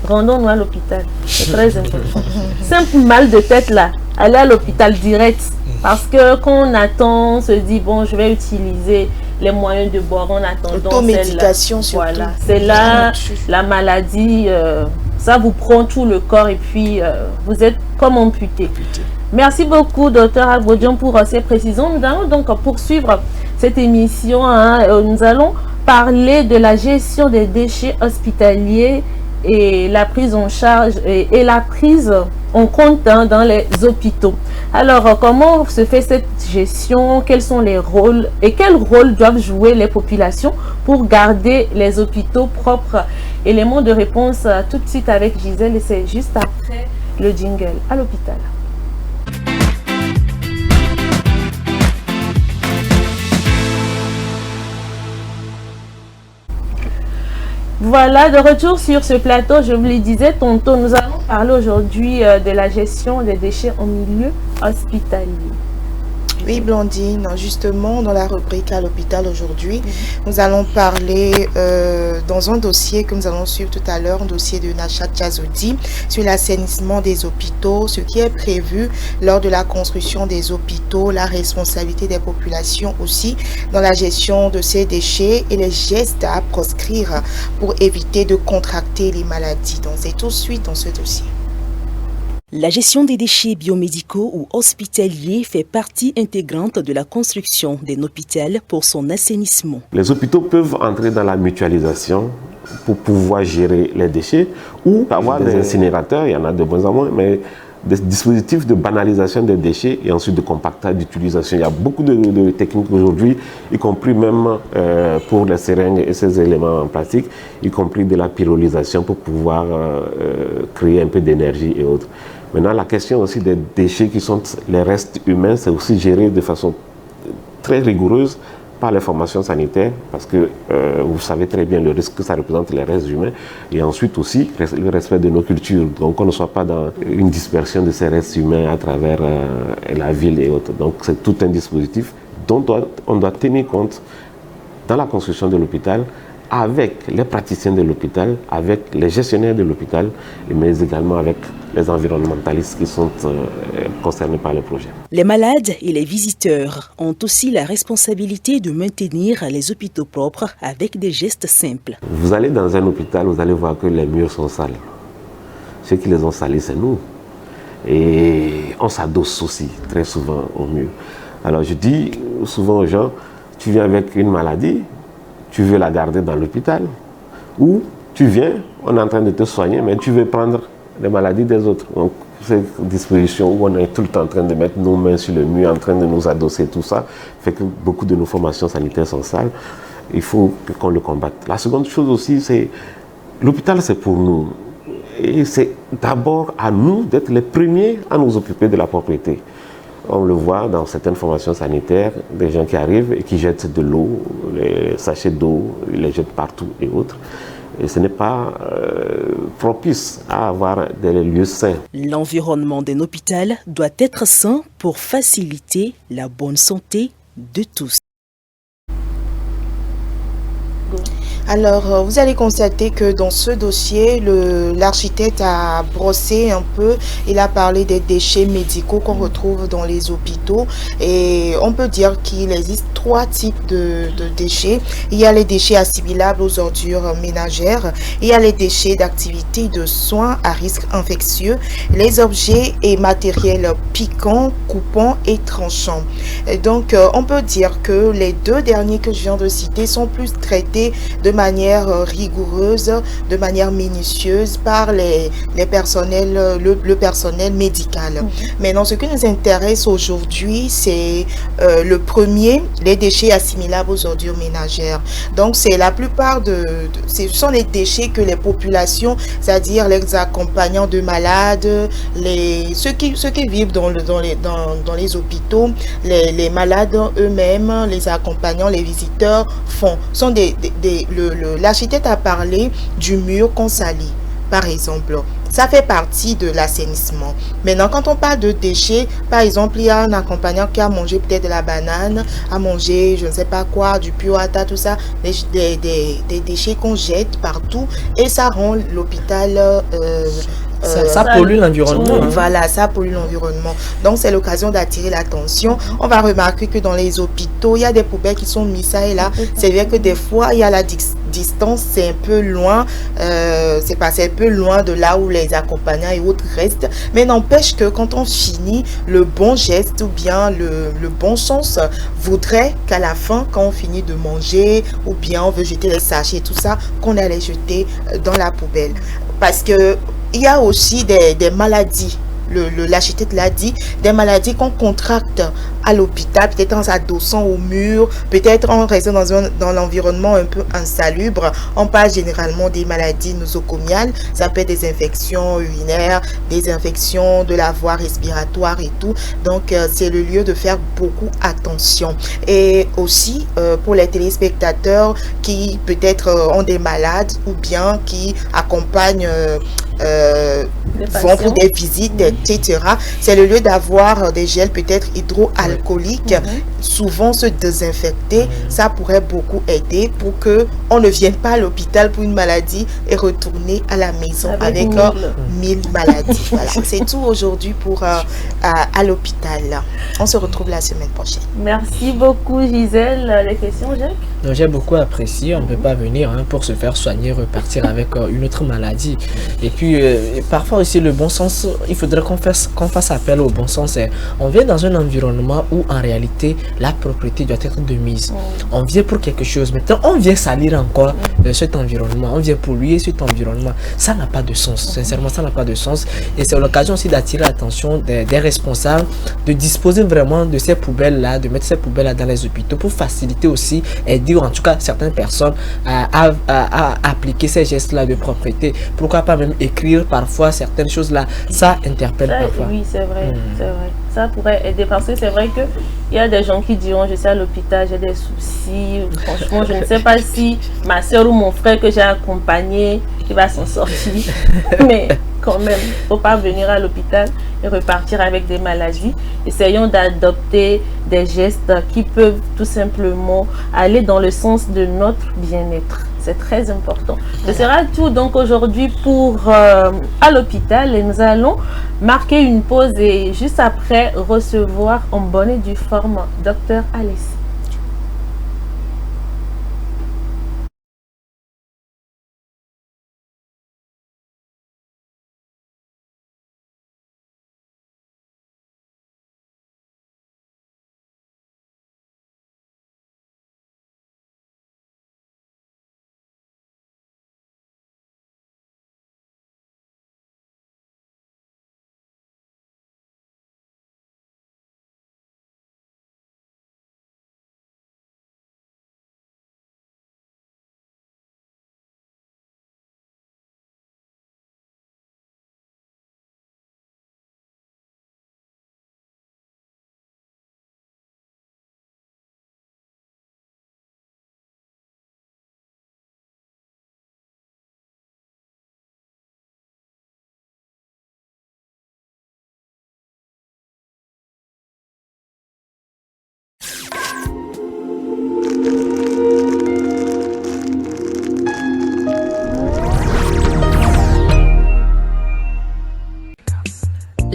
Rendons-nous à l'hôpital. C'est très important. Simple mal de tête là, allez à l'hôpital direct. Parce que quand on attend, on se dit, bon, je vais utiliser les moyens de bord en attendant. Automédication surtout. Voilà, c'est là la maladie, ça vous prend tout le corps et puis vous êtes comme amputé. Merci beaucoup, docteur Agodian, pour ces précisions. Nous allons donc poursuivre cette émission. Nous allons parler de la gestion des déchets hospitaliers et la prise en charge et la prise en compte dans les hôpitaux. Alors, comment se fait cette gestion? Quels sont les rôles et quel rôle doivent jouer les populations pour garder les hôpitaux propres? Élément de réponse tout de suite avec Gisèle, et c'est juste après le jingle. À l'hôpital. Voilà, de retour sur ce plateau, je vous le disais tantôt, nous allons parler aujourd'hui de la gestion des déchets en milieu hospitalier. Oui, Blandine, justement, dans la rubrique à l'hôpital aujourd'hui, nous allons parler dans un dossier que nous allons suivre tout à l'heure, un dossier de Nachat Chazoudi sur l'assainissement des hôpitaux, ce qui est prévu lors de la construction des hôpitaux, la responsabilité des populations aussi dans la gestion de ces déchets et les gestes à proscrire pour éviter de contracter les maladies. Donc, c'est tout de suite dans ce dossier. La gestion des déchets biomédicaux ou hospitaliers fait partie intégrante de la construction d'un hôpital pour son assainissement. Les hôpitaux peuvent entrer dans la mutualisation pour pouvoir gérer les déchets ou avoir des incinérateurs, il y en a de moins en moins, mais des dispositifs de banalisation des déchets et ensuite de compactage d'utilisation. Il y a beaucoup de techniques aujourd'hui, y compris même pour les seringues et ces éléments en plastique, y compris de la pyrolyse pour pouvoir créer un peu d'énergie et autres. Maintenant, la question aussi des déchets qui sont les restes humains, c'est aussi géré de façon très rigoureuse par les formations sanitaires, parce que vous savez très bien le risque que ça représente les restes humains, et ensuite aussi le respect de nos cultures, donc on ne soit pas dans une dispersion de ces restes humains à travers la ville et autres. Donc c'est tout un dispositif dont on doit tenir compte dans la construction de l'hôpital, avec les praticiens de l'hôpital, avec les gestionnaires de l'hôpital, mais également avec les environnementalistes qui sont concernés par le projet. Les malades et les visiteurs ont aussi la responsabilité de maintenir les hôpitaux propres avec des gestes simples. Vous allez dans un hôpital, vous allez voir que les murs sont sales. Ceux qui les ont salis, c'est nous. Et on s'adosse aussi très souvent aux murs. Alors je dis souvent aux gens, tu viens avec une maladie, tu veux la garder dans l'hôpital, ou tu viens, on est en train de te soigner, mais tu veux prendre les maladies des autres. Donc, cette disposition où on est tout le temps en train de mettre nos mains sur le mur, en train de nous adosser, tout ça, fait que beaucoup de nos formations sanitaires sont sales. Il faut qu'on le combatte. La seconde chose aussi, c'est l'hôpital, c'est pour nous. Et c'est d'abord à nous d'être les premiers à nous occuper de la propriété. On le voit dans certaines formations sanitaires, des gens qui arrivent et qui jettent de l'eau, les sachets d'eau, ils les jettent partout et autres. Et ce n'est pas propice à avoir des lieux sains. L'environnement d'un hôpital doit être sain pour faciliter la bonne santé de tous. Alors, vous allez constater que dans ce dossier, l'architecte a brossé un peu, il a parlé des déchets médicaux qu'on retrouve dans les hôpitaux. Et on peut dire qu'il existe 3 types de déchets. Il y a les déchets assimilables aux ordures ménagères, il y a les déchets d'activité de soins à risque infectieux, les objets et matériels piquants, coupants et tranchants. Et donc, on peut dire que les 2 derniers que je viens de citer sont plus traités de manière rigoureuse, de manière minutieuse par le personnel médical. Maintenant, ce qui nous intéresse aujourd'hui, c'est le premier, les déchets assimilables aux ordures ménagères. Donc, c'est la plupart ce sont les déchets que les populations, c'est-à-dire les accompagnants de malades, ceux qui vivent dans les hôpitaux, les malades eux-mêmes, les accompagnants, les visiteurs font. Sont l'architecte a parlé du mur qu'on salit, par exemple. Ça fait partie de l'assainissement. Maintenant, quand on parle de déchets, par exemple, il y a un accompagnant qui a mangé peut-être de la banane, a mangé, je ne sais pas quoi, du puata, tout ça, des déchets qu'on jette partout et ça rend l'hôpital... ça pollue l'environnement. Voilà, ça pollue l'environnement. Donc, c'est l'occasion d'attirer l'attention. On va remarquer que dans les hôpitaux, il y a des poubelles qui sont mises ça et là. C'est vrai que des fois, il y a la distance, c'est un peu loin. C'est passé un peu loin de là où les accompagnants et autres restent. Mais n'empêche que quand on finit, le bon geste ou bien le bon sens voudrait qu'à la fin, quand on finit de manger ou bien on veut jeter les sachets, tout ça, qu'on allait jeter dans la poubelle. Parce que il y a aussi des maladies, l'architecte l'a dit, des maladies qu'on contracte à l'hôpital, peut-être en s'adossant au mur, peut-être en restant dans l'environnement un peu insalubre. On parle généralement des maladies nosocomiales, ça peut être des infections urinaires, des infections de la voie respiratoire et tout. Donc, c'est le lieu de faire beaucoup attention. Et aussi, pour les téléspectateurs qui peut-être ont des malades ou bien qui accompagnent vont pour des visites, etc. C'est le lieu d'avoir des gels peut-être hydroalcooliques, souvent se désinfecter. Ça pourrait beaucoup aider pour que on ne vienne pas à l'hôpital pour une maladie et retourner à la maison avec 1000 maladies. Voilà, c'est tout aujourd'hui pour à l'hôpital. On se retrouve la semaine prochaine. Merci beaucoup Gisèle. Les questions, Jacques? J'ai beaucoup apprécié. On ne peut pas venir pour se faire soigner, repartir avec une autre maladie. Et puis, parfois aussi, le bon sens, il faudrait qu'on fasse appel au bon sens. On vient dans un environnement où, en réalité, la propriété doit être de mise. On vient pour quelque chose. Maintenant, on vient salir encore cet environnement. On vient polluer cet environnement. Ça n'a pas de sens. Sincèrement, ça n'a pas de sens. Et c'est l'occasion aussi d'attirer l'attention des responsables, de disposer vraiment de ces poubelles-là, de mettre ces poubelles-là dans les hôpitaux pour faciliter aussi, aider en tout cas certaines personnes à appliquer ces gestes-là de propriété. Pourquoi pas même écrire parfois certaines choses-là, ça interpelle parfois. Oui, c'est vrai, c'est vrai. ça pourrait aider. Parce que c'est vrai qu'il y a des gens qui diront, je suis à l'hôpital, j'ai des soucis. Franchement, je ne sais pas si ma soeur ou mon frère que j'ai accompagné, qui va s'en sortir. Mais quand même, il ne faut pas venir à l'hôpital et repartir avec des maladies. Essayons d'adopter des gestes qui peuvent tout simplement aller dans le sens de notre bien-être. C'est très important. Ce sera tout donc aujourd'hui pour à l'hôpital et nous allons marquer une pause et juste après recevoir en bonne et due forme Dr Alessi.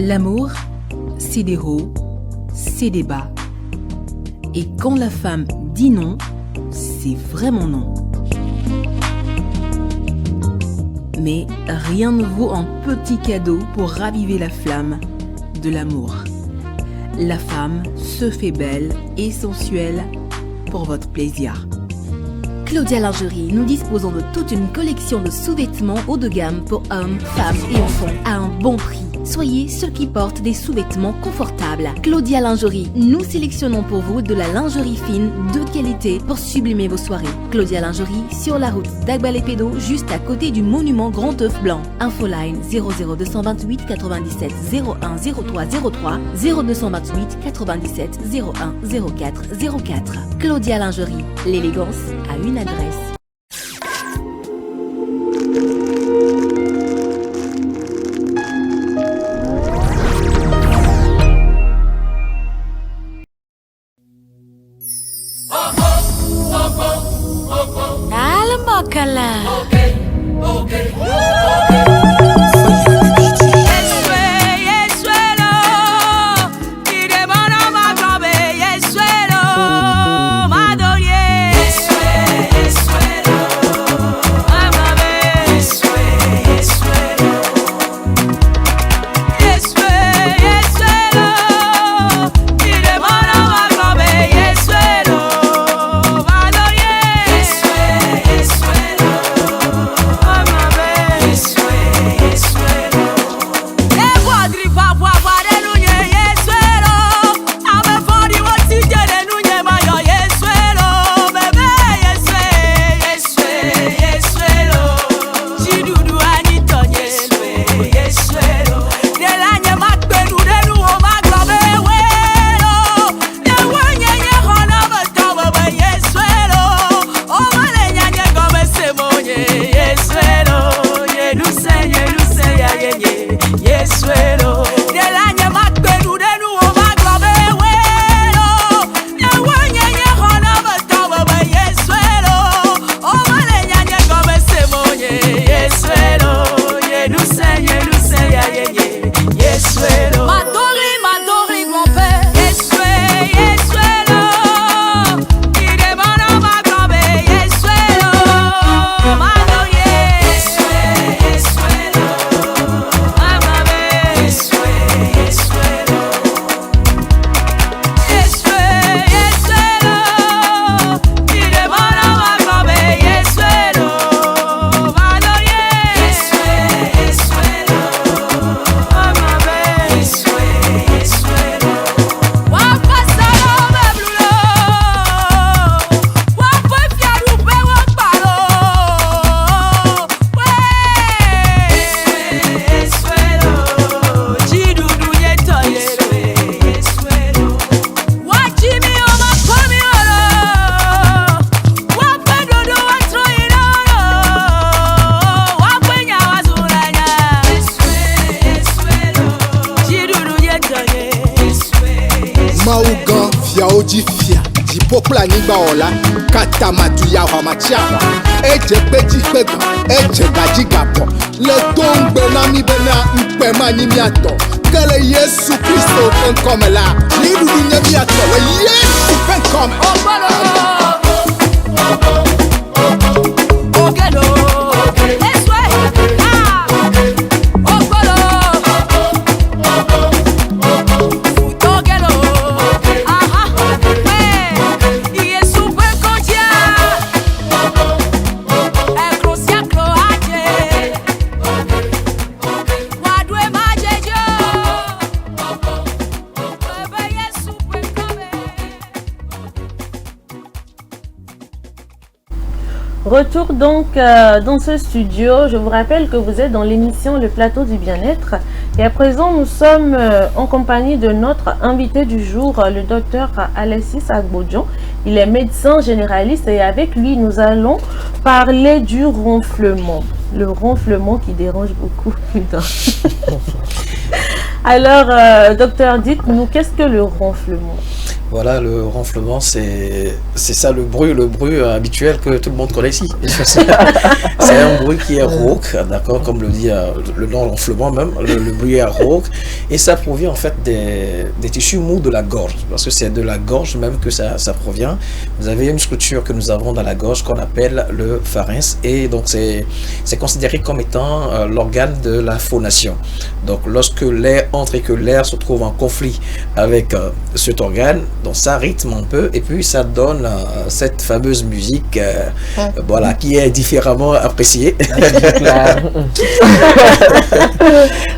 L'amour, c'est des hauts, c'est des bas. Et quand la femme dit non, c'est vraiment non. Mais rien ne vaut un petit cadeau pour raviver la flamme de l'amour. La femme se fait belle et sensuelle pour votre plaisir. Claudia Lingerie, nous disposons de toute une collection de sous-vêtements haut de gamme pour hommes, femmes et enfants à un bon prix. Soyez ceux qui portent des sous-vêtements confortables. Claudia Lingerie, nous sélectionnons pour vous de la lingerie fine de qualité pour sublimer vos soirées. Claudia Lingerie, sur la route d'Agbalépédo, juste à côté du monument Grand Œuf Blanc. Infoline 00228 97 01 03 03 0228 97 01 04 04. Claudia Lingerie, l'élégance a une adresse. Yes. Odifia, di popla niba ola, kata matuya ramatia. Eje petit pego, eje gaji gapo. Le tombe na mi bena mpema ni miato. Que le Yesu Christo pen comme là. Ni dunya miato, le Yesu pen comme. Ogelo, eswe, ah, ogolo, ogelo, aha, Yesu pen kodia, ekrosia kroaje, wadwe majejo, Yesu pen kome. Retour donc dans ce studio. Je vous rappelle que vous êtes dans l'émission Le Plateau du Bien-être. Et à présent, nous sommes en compagnie de notre invité du jour, le docteur Alexis Agbodjon. Il est médecin généraliste et avec lui, nous allons parler du ronflement. Le ronflement qui dérange beaucoup. Alors, docteur, dites-nous, qu'est-ce que le ronflement? Voilà, le ronflement, c'est ça le bruit habituel que tout le monde connaît ici. C'est un bruit qui est rauque, d'accord, comme le dit le nom ronflement même, le bruit est rauque, et ça provient en fait des tissus mous de la gorge, parce que c'est de la gorge même que ça provient. Vous avez une structure que nous avons dans la gorge qu'on appelle le pharynx, et donc c'est considéré comme étant l'organe de la phonation. Donc lorsque l'air entre et que l'air se trouve en conflit avec cet organe, donc ça rythme un peu et puis ça donne cette fameuse musique voilà, qui est différemment appréciée.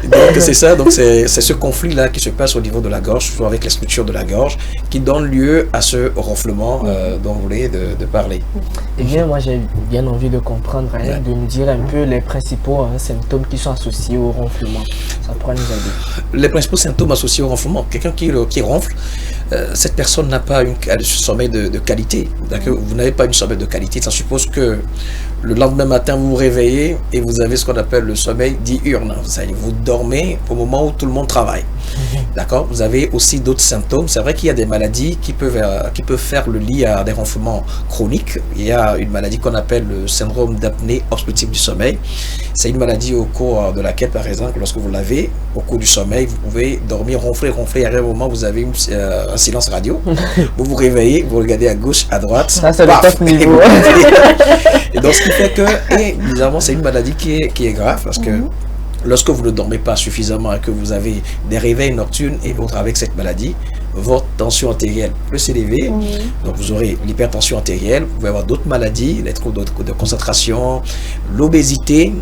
Donc c'est ça, donc c'est ce conflit là qui se passe au niveau de la gorge, surtout avec les structures de la gorge, qui donne lieu à ce ronflement dont vous voulez de parler. Eh bien moi j'ai bien envie de comprendre, hein, de me dire un peu les principaux symptômes qui sont associés au ronflement. Ça pourrait nous aider. Les principaux symptômes associés au ronflement, quelqu'un qui ronfle, cette personne n'a pas un sommeil de qualité. Vous n'avez pas une sommeil de qualité, ça suppose que le lendemain matin vous vous réveillez et vous avez ce qu'on appelle le sommeil diurne. Vous dormez au moment où tout le monde travaille. D'accord. Vous avez aussi d'autres symptômes. C'est vrai qu'il y a des maladies qui peuvent faire le lit à des ronflements chroniques. Il y a une maladie qu'on appelle le syndrome d'apnée obstructive du sommeil. C'est une maladie au cours de laquelle, par exemple, lorsque vous l'avez, au cours du sommeil, vous pouvez dormir, ronfler. Et à un moment, vous avez un silence radio. Vous vous réveillez, vous regardez à gauche, à droite. Ça, c'est le top niveau. Et donc, ce qui fait que, et bizarrement, c'est une maladie qui est grave parce que lorsque vous ne dormez pas suffisamment et que vous avez des réveils nocturnes et autres avec cette maladie, votre tension artérielle peut s'élever. Donc vous aurez l'hypertension artérielle, vous pouvez avoir d'autres maladies, les troubles de concentration, l'obésité,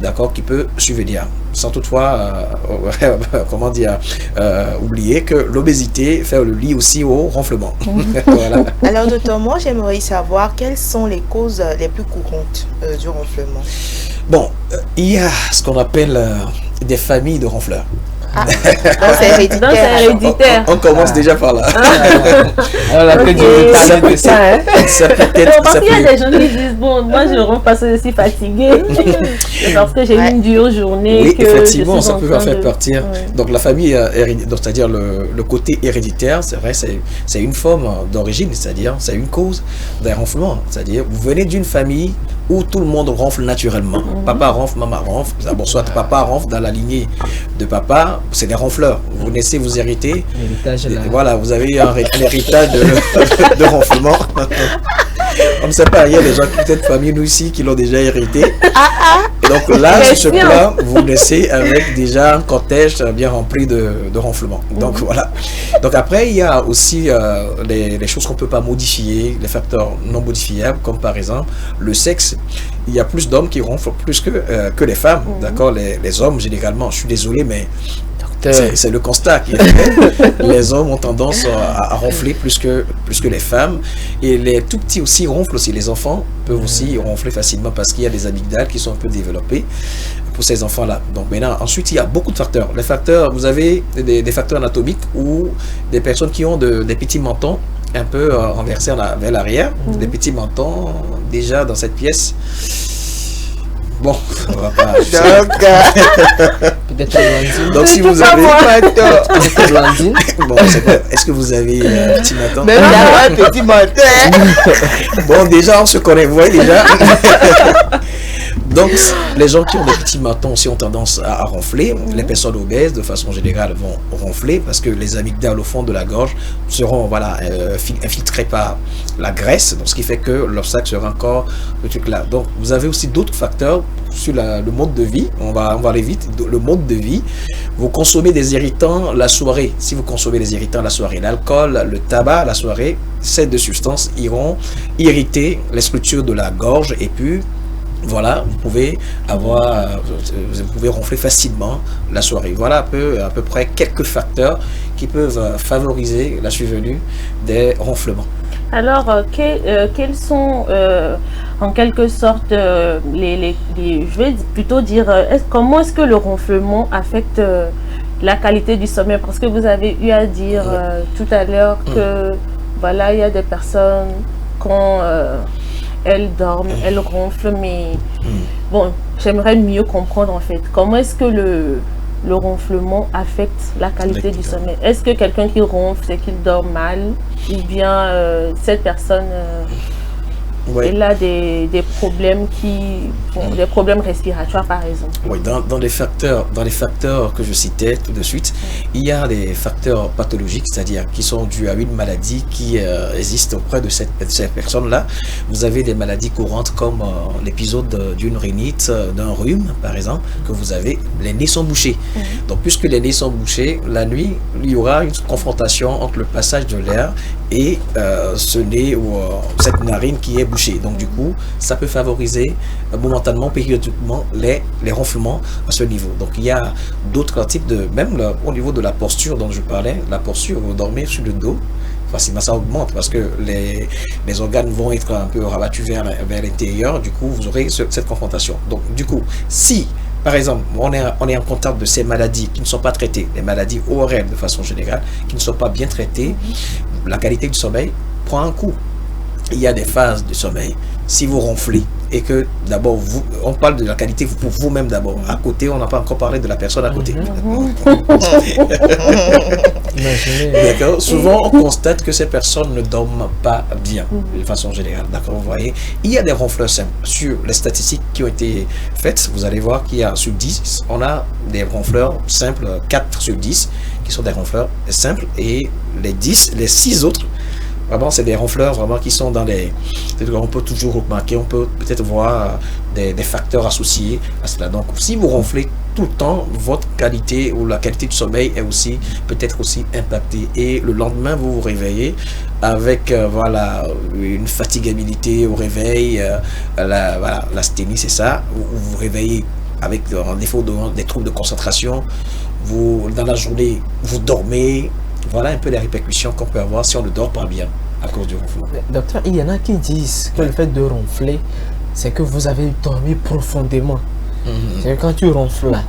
d'accord, qui peut subvenir. Sans toutefois, comment dire, oublier que l'obésité fait le lit aussi au ronflement. Voilà. Alors docteur, moi j'aimerais savoir quelles sont les causes les plus courantes du ronflement. Bon, il y a ce qu'on appelle des familles de ronfleurs. Ah, donc c'est héréditaire. On commence déjà par là. Alors, parce qu'il y a des gens qui disent, bon, moi je ronfle parce que je suis fatiguée, parce que j'ai eu une dure journée. Oui, effectivement, ça peut faire partir. Donc la famille, c'est-à-dire le côté héréditaire, c'est vrai, c'est une forme d'origine, c'est-à-dire c'est une cause d'un ronflement. C'est-à-dire vous venez d'une famille où tout le monde ronfle naturellement. Papa ronfle, maman ronfle. Bon, soit papa ronfle dans la lignée de papa, c'est des ronfleurs. Vous naissez, vous héritez. Voilà, vous avez un héritage de ronflement. On ne sait pas, il y a des gens peut-être parmi nous ici qui l'ont déjà hérité. Et donc là, sur ce plan, vous naissez avec déjà un cortège bien rempli de ronflements. Donc voilà. Donc après, il y a aussi les choses qu'on ne peut pas modifier, les facteurs non modifiables, comme par exemple le sexe. Il y a plus d'hommes qui ronflent plus que les femmes. D'accord, les hommes, généralement, je suis désolé, mais c'est le constat qui est fait. Les hommes ont tendance à ronfler plus que les femmes. Et les tout petits aussi ronflent aussi. Les enfants peuvent aussi ronfler facilement parce qu'il y a des amygdales qui sont un peu développées pour ces enfants-là. Donc maintenant, ensuite, il y a beaucoup de facteurs. Les facteurs, vous avez des facteurs anatomiques ou des personnes qui ont des petits mentons un peu renversés vers l'arrière. Des petits mentons déjà dans cette pièce. Bon, on va pas... Peut-être Blandine. Donc si vous avez... Peut-être Blandine. Bon, est-ce que vous avez un petit matin? Mais un petit matin. Bon, déjà, on se connaît, vous voyez déjà. Donc, les gens qui ont des petits matons aussi ont tendance à ronfler. Les personnes obèses, de façon générale, vont ronfler parce que les amygdales au fond de la gorge seront infiltrées par la graisse, donc ce qui fait que l'obstacle sera encore le truc là. Donc, vous avez aussi d'autres facteurs sur le mode de vie. On va aller vite. Le mode de vie. Vous consommez des irritants la soirée. Si vous consommez des irritants la soirée, l'alcool, le tabac la soirée, ces deux substances iront irriter les structures de la gorge et puis voilà, vous pouvez ronfler facilement la soirée. Voilà à peu près quelques facteurs qui peuvent favoriser la survenue des ronflements. Alors, quels sont en quelque sorte je vais plutôt dire, comment est-ce que le ronflement affecte la qualité du sommeil? Parce que vous avez eu à dire tout à l'heure que voilà, il y a des personnes quand elles dorment, elles ronflent, mais bon, j'aimerais mieux comprendre en fait. Comment est-ce que le ronflement affecte la qualité du sommeil? Est-ce que quelqu'un qui ronfle, c'est qu'il dort mal? Ou bien cette personne elle a des problèmes des problèmes respiratoires par exemple? Oui, dans les facteurs que je citais tout de suite, il y a des facteurs pathologiques, c'est-à-dire qui sont dus à une maladie qui existe auprès de ces personnes-là. Vous avez des maladies courantes comme l'épisode d'une rhinite, d'un rhume par exemple, que vous avez, les nez sont bouchés. Donc puisque les nez sont bouchés, la nuit, il y aura une confrontation entre le passage de l'air et ce nez ou cette narine qui est bouchée. Donc du coup, ça peut favoriser momentanément, périodiquement, les ronflements à ce niveau. Donc il y a d'autres types même au niveau de la posture dont je parlais, la posture, vous dormez sur le dos, facilement ça augmente parce que les organes vont être un peu rabattus vers l'intérieur, du coup vous aurez cette confrontation. Donc du coup, si par exemple, on est en contact de ces maladies qui ne sont pas traitées, les maladies ORL de façon générale, qui ne sont pas bien traitées, la qualité du sommeil prend un coup. Il y a des phases de sommeil. Si vous ronflez et que d'abord, on parle de la qualité pour vous-même d'abord. À côté, on n'a pas encore parlé de la personne à côté. D'accord. Souvent, on constate que ces personnes ne dorment pas bien, de façon générale. D'accord, vous voyez. Il y a des ronfleurs simples. Sur les statistiques qui ont été faites, vous allez voir qu'il y a sur 10, on a des ronfleurs simples, 4 sur 10, qui sont des ronfleurs simples. Et les 6 autres, vraiment, c'est des ronfleurs vraiment qui sont dans les... On peut toujours remarquer, on peut peut-être voir des facteurs associés à cela. Donc, si vous ronflez tout le temps, votre qualité ou la qualité du sommeil est aussi peut-être aussi impactée. Et le lendemain, vous vous réveillez avec voilà, une fatigabilité au réveil, l'asthénie, c'est ça. Vous vous réveillez avec un défaut des troubles de concentration. Dans la journée, vous dormez. Voilà un peu les répercussions qu'on peut avoir si on ne dort pas bien à cause du ronflement. Docteur, il y en a qui disent que le fait de ronfler, c'est que vous avez dormi profondément. C'est que quand tu ronfles là,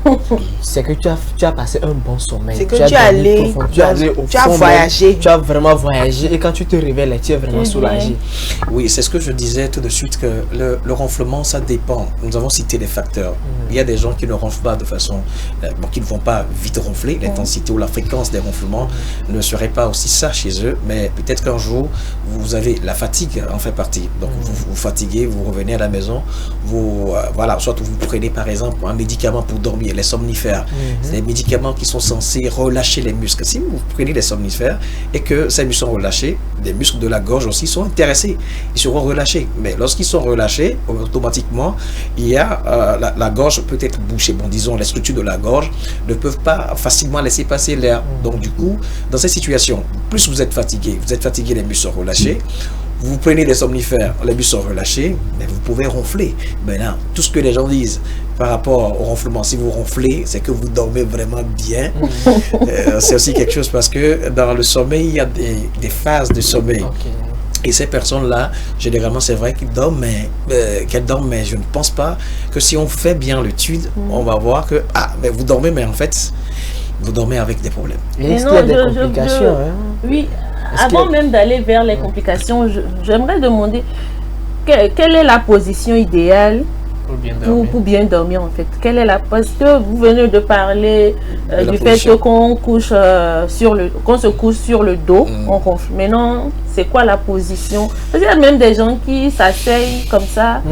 c'est que tu as passé un bon sommeil. C'est que tu as voyagé. Tu as vraiment voyagé et quand tu te réveilles, tu es vraiment soulagé. Oui, c'est ce que je disais tout de suite que le ronflement, ça dépend. Nous avons cité des facteurs. Il y a des gens qui ne ronflent pas de façon... qui ne vont pas vite ronfler. L'intensité ou la fréquence des ronflements ne serait pas aussi ça chez eux. Mais peut-être qu'un jour, vous avez la fatigue en fait partie. Donc vous fatiguez, vous revenez à la maison, voilà, soit vous prenez par exemple un médicament pour dormir, les somnifères. C'est des médicaments qui sont censés relâcher les muscles. Si vous prenez des somnifères et que ces muscles sont relâchés, les muscles de la gorge aussi sont intéressés. Ils seront relâchés. Mais lorsqu'ils sont relâchés, automatiquement, il y a la gorge peut être bouchée. Bon, disons, les structures de la gorge ne peuvent pas facilement laisser passer l'air. Donc, du coup, dans cette situation, plus vous êtes fatigué, les muscles sont relâchés. Vous prenez des somnifères, les muscles sont relâchés, mais vous pouvez ronfler. Maintenant, tout ce que les gens disent par rapport au ronflement, si vous ronflez, c'est que vous dormez vraiment bien. C'est aussi quelque chose parce que dans le sommeil, il y a des phases de sommeil. Et ces personnes-là, généralement, c'est vrai qu'elles dorment, mais je ne pense pas que si on fait bien l'étude, on va voir que, mais vous dormez, mais en fait, vous dormez avec des problèmes. Est-ce qu'il y a des complications Oui. Avant même d'aller vers les complications, j'aimerais demander quelle est la position idéale pour bien dormir en fait. Quelle est la... Parce que vous venez de parler du fait qu'on couche qu'on se couche sur le dos, on ronfle. Maintenant, c'est quoi la position? Parce qu'il y a même des gens qui s'asseyent comme ça,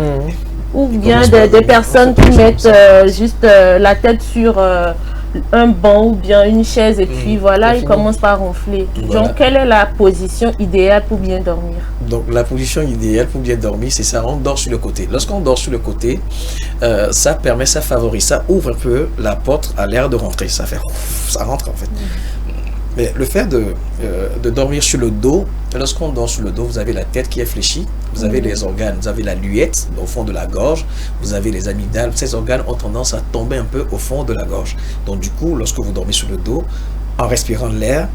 ou bien des personnes qui mettent juste la tête sur un banc ou bien une chaise et puis voilà, ils commencent par ronfler. Voilà. Donc, quelle est la position idéale pour bien dormir? Donc la position idéale pour bien dormir, c'est ça, on dort sur le côté. Lorsqu'on dort sur le côté, ça favorise, ça ouvre un peu la porte à l'air de rentrer. Ça rentre en fait. Mais le fait de dormir sur le dos, lorsqu'on dort sur le dos, vous avez la tête qui est fléchie, vous avez les organes, vous avez la luette au fond de la gorge, vous avez les amygdales. Ces organes ont tendance à tomber un peu au fond de la gorge. Donc du coup, lorsque vous dormez sur le dos, en respirant l'air,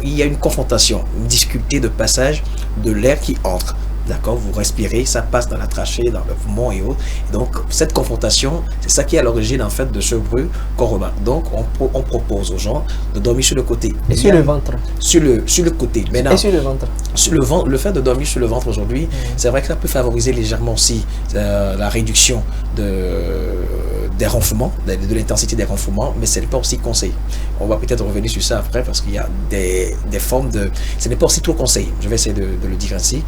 il y a une confrontation, une difficulté de passage de l'air qui entre. D'accord, vous respirez, ça passe dans la trachée, dans le poumon et autres. Et donc, cette confrontation, c'est ça qui est à l'origine en fait de ce bruit qu'on remarque. Donc, on propose aux gens de dormir sur le côté. Et sur le ventre. Sur le côté. Maintenant, et sur le ventre. Sur le ventre, le fait de dormir sur le ventre aujourd'hui, c'est vrai que ça peut favoriser légèrement aussi la réduction des ronflements, de l'intensité des ronflements, mais ce n'est pas aussi conseillé. On va peut-être revenir sur ça après parce qu'il y a des formes de... Ce n'est pas aussi trop conseillé. Je vais essayer de le dire ainsi.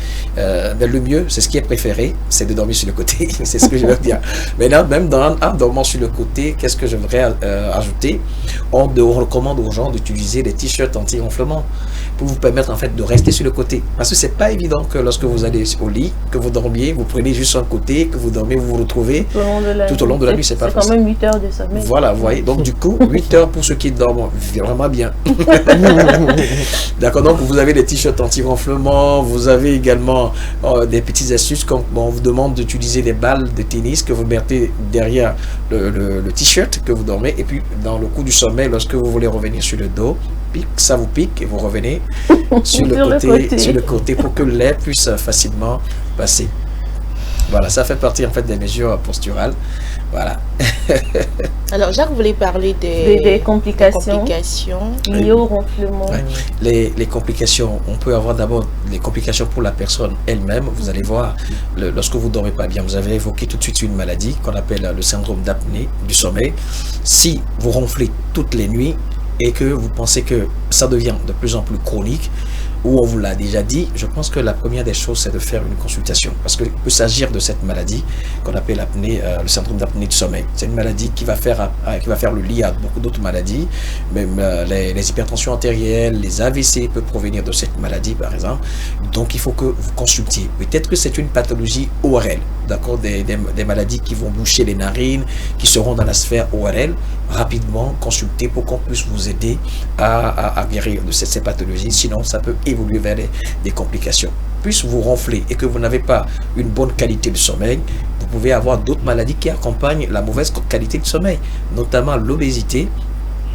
Mais le mieux, c'est ce qui est préféré, c'est de dormir sur le côté. C'est ce que je veux dire. Maintenant, même en dormant sur le côté, qu'est-ce que je voudrais ajouter? On recommande aux gens d'utiliser des t-shirts anti-ronflement pour vous permettre en fait de rester sur le côté. Parce que c'est pas évident que lorsque vous allez au lit, que vous dormiez, vous prenez juste un côté, que vous dormez, vous vous retrouvez tout au long de la nuit. C'est pas facile. C'est quand même 8 heures de sommeil. Voilà, vous voyez. Donc du coup, 8 heures pour ceux qui dorment vraiment bien. D'accord, donc vous avez des t-shirts anti-ronflement, vous avez également des petites astuces comme on vous demande d'utiliser des balles de tennis que vous mettez derrière le t-shirt que vous dormez et puis dans le coup du sommeil, lorsque vous voulez revenir sur le dos, ça vous pique et vous revenez sur le côté pour que l'air puisse facilement passer. Voilà, ça fait partie en fait des mesures posturales. Voilà. Alors, Jacques voulait parler des complications liées au ronflement. Ouais. Les complications, on peut avoir d'abord les complications pour la personne elle-même. Vous allez voir, lorsque vous ne dormez pas bien, vous avez évoqué tout de suite une maladie qu'on appelle le syndrome d'apnée du sommeil. Si vous ronflez toutes les nuits et que vous pensez que ça devient de plus en plus chronique, ou on vous l'a déjà dit, je pense que la première des choses, c'est de faire une consultation. Parce qu'il peut s'agir de cette maladie qu'on appelle l'apnée, le syndrome d'apnée du sommeil. C'est une maladie qui va faire le lit à beaucoup d'autres maladies. Même les hypertensions artérielles, les AVC peuvent provenir de cette maladie, par exemple. Donc, il faut que vous consultiez. Peut-être que c'est une pathologie ORL, d'accord, des maladies qui vont boucher les narines, qui seront dans la sphère ORL. Rapidement, consultez pour qu'on puisse vous aider à guérir de ces pathologies. Sinon, ça peut évoluer vers des complications. Plus vous ronflez et que vous n'avez pas une bonne qualité de sommeil, vous pouvez avoir d'autres maladies qui accompagnent la mauvaise qualité de sommeil, notamment l'obésité,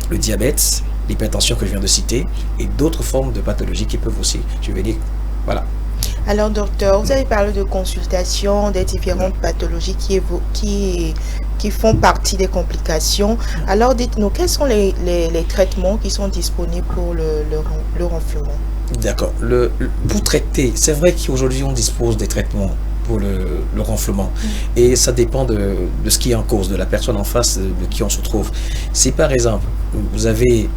le diabète, l'hypertension que je viens de citer et d'autres formes de pathologies qui peuvent aussi survenir. Voilà. Alors, docteur, vous avez parlé de consultation, des différentes pathologies qui font partie des complications. Alors, dites-nous, quels sont les traitements qui sont disponibles pour le ronflement? D'accord. Pour traiter, c'est vrai qu'aujourd'hui, on dispose des traitements pour le ronflement. Et ça dépend de ce qui est en cause, de la personne en face de qui on se trouve. Si par exemple, vous avez,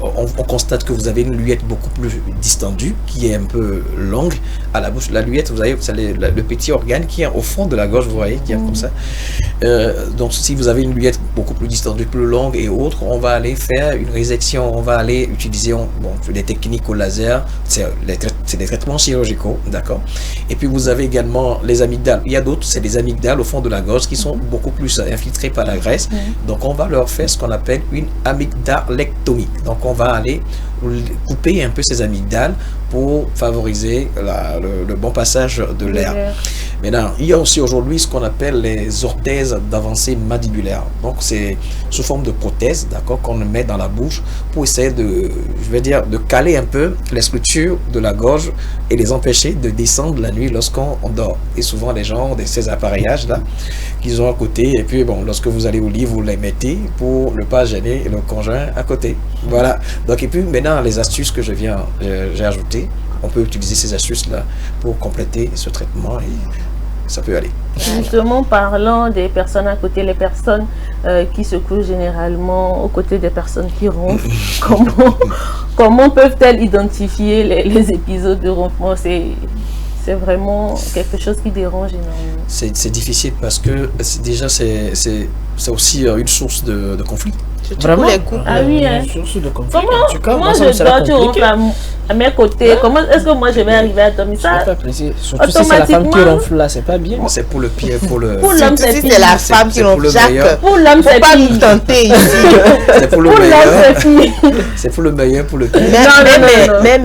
on constate que vous avez une luette beaucoup plus distendue, qui est un peu longue à la bouche. La luette, vous avez le petit organe qui est au fond de la gorge, vous voyez, qui est comme ça. Donc si vous avez une luette beaucoup plus distendue, plus longue et autres, on va aller faire une résection, on va aller utiliser des techniques au laser, c'est des traitements chirurgicaux, d'accord. Et puis vous avez également les amygdales. Il y a d'autres, c'est des amygdales au fond de la gorge qui sont beaucoup plus infiltrées par la graisse. Donc on va leur faire ce qu'on appelle une amygdalectomie. Donc on va aller couper un peu ces amygdales pour favoriser le bon passage de l'air. Maintenant, il y a aussi aujourd'hui ce qu'on appelle les orthèses d'avancée mandibulaire. Donc c'est sous forme de prothèse, d'accord, qu'on met dans la bouche pour essayer de caler un peu les structures de la gorge et les empêcher de descendre la nuit lorsqu'on dort. Et souvent les gens ont ces appareillages là qu'ils ont à côté et puis bon, lorsque vous allez au lit, vous les mettez pour ne pas gêner le conjoint à côté. Voilà. Donc et puis maintenant les astuces que j'ai ajoutées, on peut utiliser ces astuces là pour compléter ce traitement. ça peut aller. Justement, parlant des personnes à côté, les personnes qui se couchent généralement aux côtés des personnes qui ronflent, comment peuvent-elles identifier les épisodes de ronflement? C'est vraiment quelque chose qui dérange énormément. C'est difficile parce que déjà c'est aussi une source de conflit. Vraiment les coups. Ah oui, hein. Source de conflit. Comment je dois tu ronfles à mes côtés? Comment est-ce que moi je vais arriver à dormir ça? Surtout si c'est la femme qui ronfle là, c'est pas bien. C'est pour le pire, pour le. Pour l'homme c'est pire. C'est la femme qui ronfle. Jacques. Pour l'homme c'est pas nous tenter ici. C'est pour le meilleur. C'est pour le meilleur, pour le pire. Mais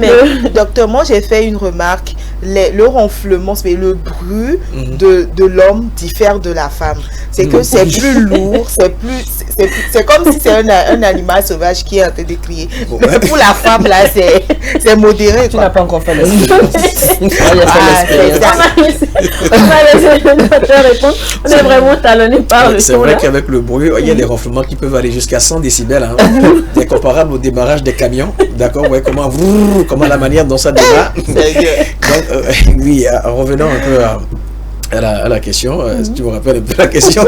docteur, moi j'ai fait une remarque. Le ronflement, c'est le bruit de l'homme diffère de la femme. C'est que c'est plus lourd, c'est comme si c'est un animal sauvage qui est en train de crier. Mais pour la femme, là, c'est modéré. Tu n'as pas encore fait l'expérience. On va laisser le docteur répondre. On est vraiment talonné par le son. C'est vrai qu'avec le bruit, il y a des ronflements qui peuvent aller jusqu'à 100 décibels. C'est comparable au démarrage des camions. D'accord, ouais, comment la manière dont ça démarre. Donc, oui, revenons un peu à la question. Si tu me rappelles un peu la question.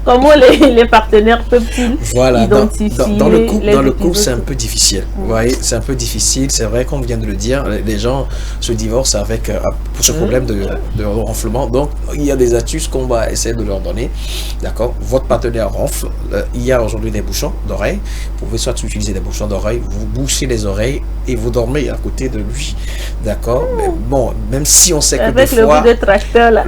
Comment les partenaires peuvent-ils identifier dans le couple, c'est un peu difficile. Vous voyez, c'est un peu difficile. C'est vrai qu'on vient de le dire. Les gens se divorcent pour ce problème de ronflement. Donc, il y a des astuces qu'on va essayer de leur donner. D'accord. Votre partenaire ronfle. Il y a aujourd'hui des bouchons d'oreilles. Vous pouvez soit utiliser des bouchons d'oreilles, vous bouchez les oreilles et vous dormez à côté de lui. D'accord. Mais bon, même si on sait que avec des fois... Avec le bout de tracteur là.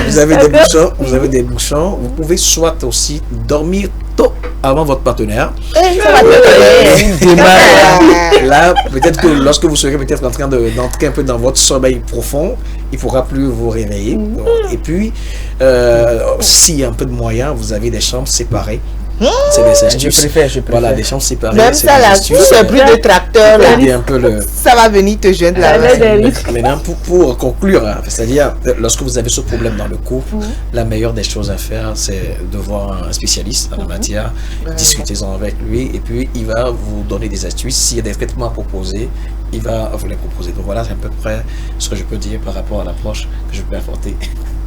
Vous avez des bouchons, vous pouvez soit aussi dormir tôt avant votre partenaire. Là, peut-être que lorsque vous serez peut-être en train d'entrer un peu dans votre sommeil profond, il ne pourra plus vous réveiller. Et puis, s'il y a un peu de moyens, vous avez des chambres séparées. C'est des astuces. Je préfère. Voilà, des chambres séparées. Même ça, là, si c'est plus de tracteur, là, ça va venir te joindre là. Maintenant, pour conclure, c'est-à-dire, lorsque vous avez ce problème dans le couple, la meilleure des choses à faire, c'est de voir un spécialiste en la matière, discutez-en avec lui, et puis il va vous donner des astuces. S'il y a des traitements à proposer, il va vous les proposer. Donc voilà, c'est à peu près ce que je peux dire par rapport à l'approche que je peux apporter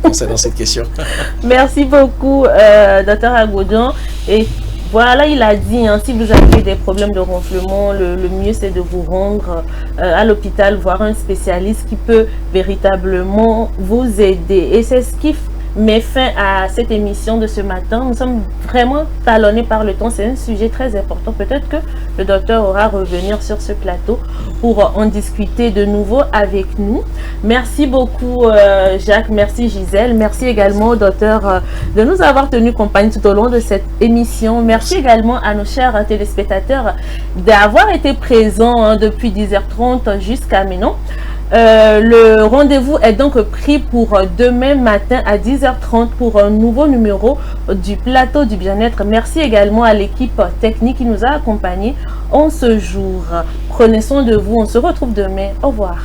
concernant cette question. Merci beaucoup, Dr Agboudjan. Et voilà, il a dit, si vous avez des problèmes de ronflement, le mieux c'est de vous rendre à l'hôpital, voir un spécialiste qui peut véritablement vous aider. Et c'est ce qui met fin à cette émission de ce matin. Nous sommes vraiment talonnés par le temps. C'est un sujet très important. Peut-être que le docteur aura revenir sur ce plateau pour en discuter de nouveau avec nous. Merci beaucoup Jacques, merci Gisèle, merci également au docteur de nous avoir tenu compagnie tout au long de cette émission. Merci également à nos chers téléspectateurs d'avoir été présents depuis 10h30 jusqu'à maintenant. Le rendez-vous est donc pris pour demain matin à 10h30 pour un nouveau numéro du plateau du bien-être. Merci également à l'équipe technique qui nous a accompagnés en ce jour. Prenez soin de vous, on se retrouve demain. Au revoir.